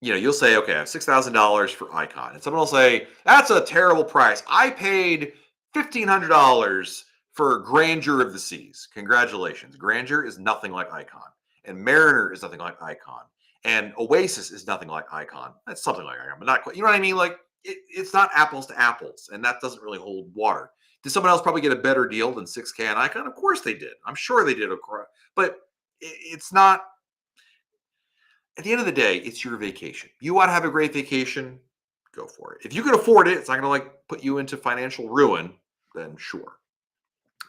You'll say, okay, I have $6,000 for Icon, and someone will say, that's a terrible price. I paid $1,500 for Grandeur of the Seas. Congratulations. Grandeur is nothing like Icon, and Mariner is nothing like Icon, and Oasis is nothing like Icon. That's something like Icon, but not quite. You know what I mean? Like, it's not apples to apples, and that doesn't really hold water. Did someone else probably get a better deal than $6K on Icon? Of course they did. I'm sure they did. But it's not. At the end of the day, it's your vacation. You want to have a great vacation, go for it. If you can afford it, it's not going to put you into financial ruin, then sure.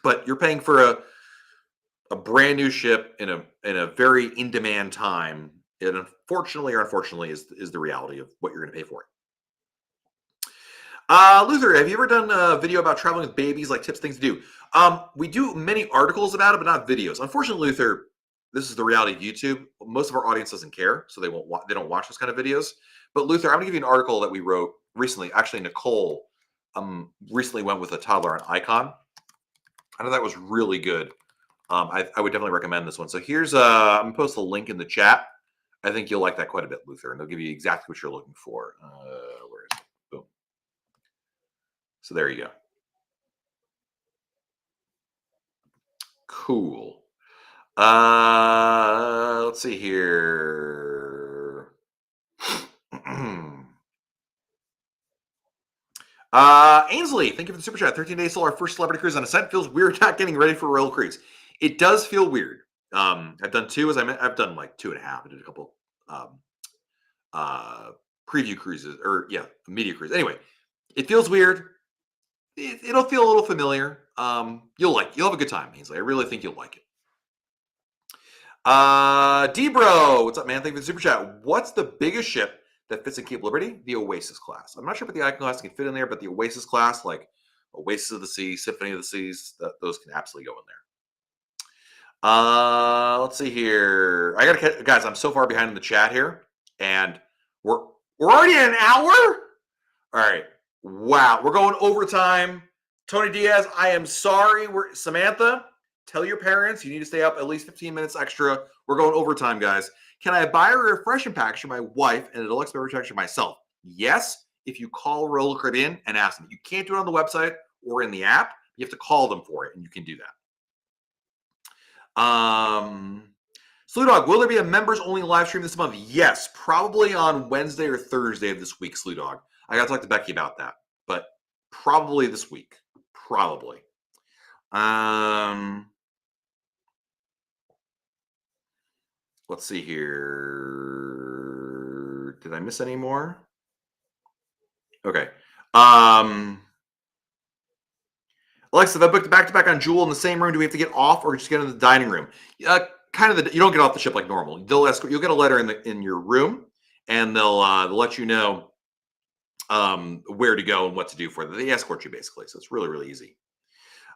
But you're paying for a brand new ship in a very in demand time. It unfortunately or unfortunately is the reality of what you're going to pay for it. Luther, have you ever done a video about traveling with babies, like tips, things to do? We do many articles about it, but not videos. Unfortunately, Luther, this is the reality of YouTube. Most of our audience doesn't care, so they won't. They don't watch those kind of videos. But Luther, I'm going to give you an article that we wrote recently. Actually, Nicole recently went with a toddler on Icon. I know that was really good. I would definitely recommend this one. So here's I'm gonna post a link in the chat. I think you'll like that quite a bit, Luther, and they'll give you exactly what you're looking for. Where is it? Boom. So there you go. Cool. Let's see here. Ainsley, thank you for the super chat. 13 days till our first celebrity cruise on Ascent. Feels weird not getting ready for Royal Cruise. It does feel weird. I've done two, as I've done like 2.5. I did a couple preview cruises, or media cruise. Anyway, it feels weird. It'll feel a little familiar. You'll have a good time, Ainsley. I really think you'll like it. Debro, what's up, man? Thank you for the super chat. What's the biggest ship that fits in Cape Liberty? The Oasis class. I'm not sure if the Icon class can fit in there, but the Oasis class, like Oasis of the Sea, Symphony of the Seas, those can absolutely go in there. Let's see here. I gotta, guys, I'm so far behind in the chat here, and we're already at an hour. All right. Wow, we're going overtime. Tony Diaz, I am sorry. Samantha, tell your parents you need to stay up at least 15 minutes extra. We're going overtime, guys. Can I buy a refreshment package for my wife and a deluxe beverage package for myself? Yes, if you call Royal Caribbean and ask them. You can't do it on the website or in the app. You have to call them for it, and you can do that. Slew Dog, will there be a members-only live stream this month? Yes, probably on Wednesday or Thursday of this week, Slew Dog. I got to talk to Becky about that, but probably this week. Probably. Let's see here. Did I miss any more? Okay. Alexa, if I booked a back-to-back on Jewel in the same room, do we have to get off or just get in the dining room? You don't get off the ship like normal. You'll get a letter in your room, and they'll let you know where to go and what to do for it. They escort you basically, so it's really, really easy.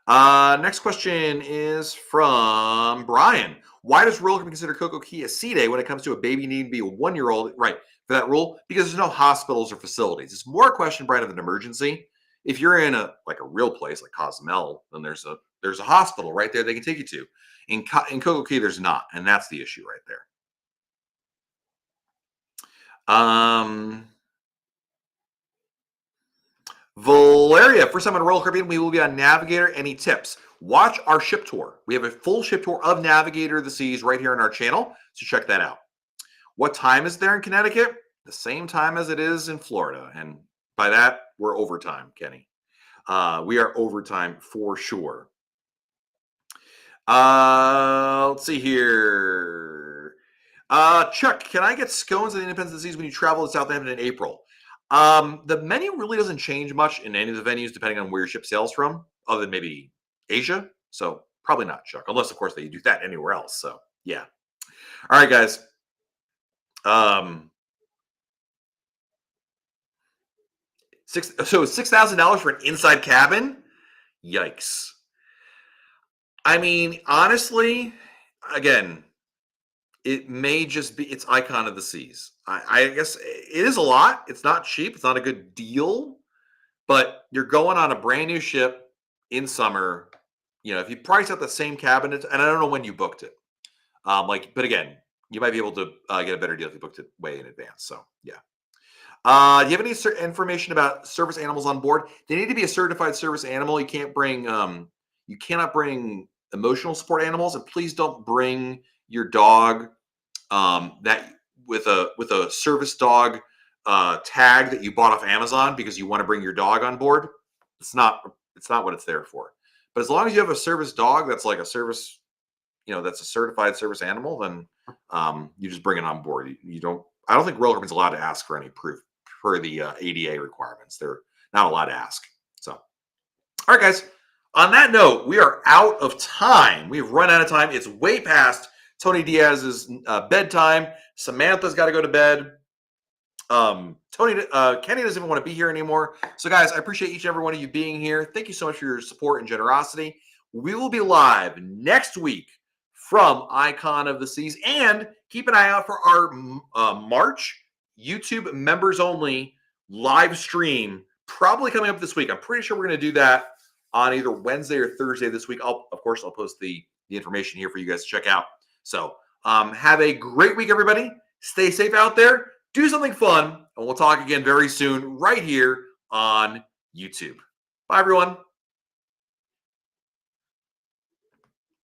Next question is from Brian. Why does Royal Caribbean consider Coco Key a sea day when it comes to a baby needing to be a 1-year-old? Right, for that rule, because there's no hospitals or facilities. It's more a question, Brian, of an emergency. If you're in a real place like Cozumel, then there's a hospital right there they can take you to. In Coco Key, there's not, and that's the issue right there. Valeria, first time on Royal Caribbean, we will be on Navigator. Any tips? Watch our ship tour. We have a full ship tour of Navigator of the Seas right here on our channel, so check that out. What time is there in Connecticut? The same time as it is in Florida, and by that, we're overtime, Kenny. We are overtime for sure. Let's see here. Chuck, can I get scones at the Independence of the Seas when you travel to Southampton in April? The menu really doesn't change much in any of the venues, depending on where your ship sails from, other than maybe Asia. So probably not, Chuck, unless, of course, they do that anywhere else. So, yeah. All right, guys. $6,000 for an inside cabin? Yikes. I mean, honestly, again, it may just be it's Icon of the Seas. I guess it is a lot. It's not cheap. It's not a good deal, but you're going on a brand new ship in summer. If you price out the same cabinet, and I don't know when you booked it, but again, you might be able to get a better deal if you booked it way in advance. So yeah. Do you have any information about service animals on board? They need to be a certified service animal. You can't bring you cannot bring emotional support animals, and please don't bring your dog that with a service dog tag that you bought off Amazon because you want to bring your dog on board. It's not what it's there for. But as long as you have a service dog that's like a service, that's a certified service animal, then you just bring it on board. I don't think Royal Caribbean's allowed to ask for any proof per the ADA requirements. They're not allowed to ask. So, all right, guys. On that note, we are out of time. We've run out of time. It's way past Tony Diaz's bedtime. Samantha's got to go to bed. Kenny doesn't even want to be here anymore. So, guys, I appreciate each and every one of you being here. Thank you so much for your support and generosity. We will be live next week from Icon of the Seas, and keep an eye out for our March YouTube members only live stream, probably coming up this week. I'm pretty sure we're going to do that on either Wednesday or Thursday this week. I'll post the information here for you guys to check out. So have a great week, everybody. Stay safe out there. Do something fun, and we'll talk again very soon right here on YouTube. Bye, everyone.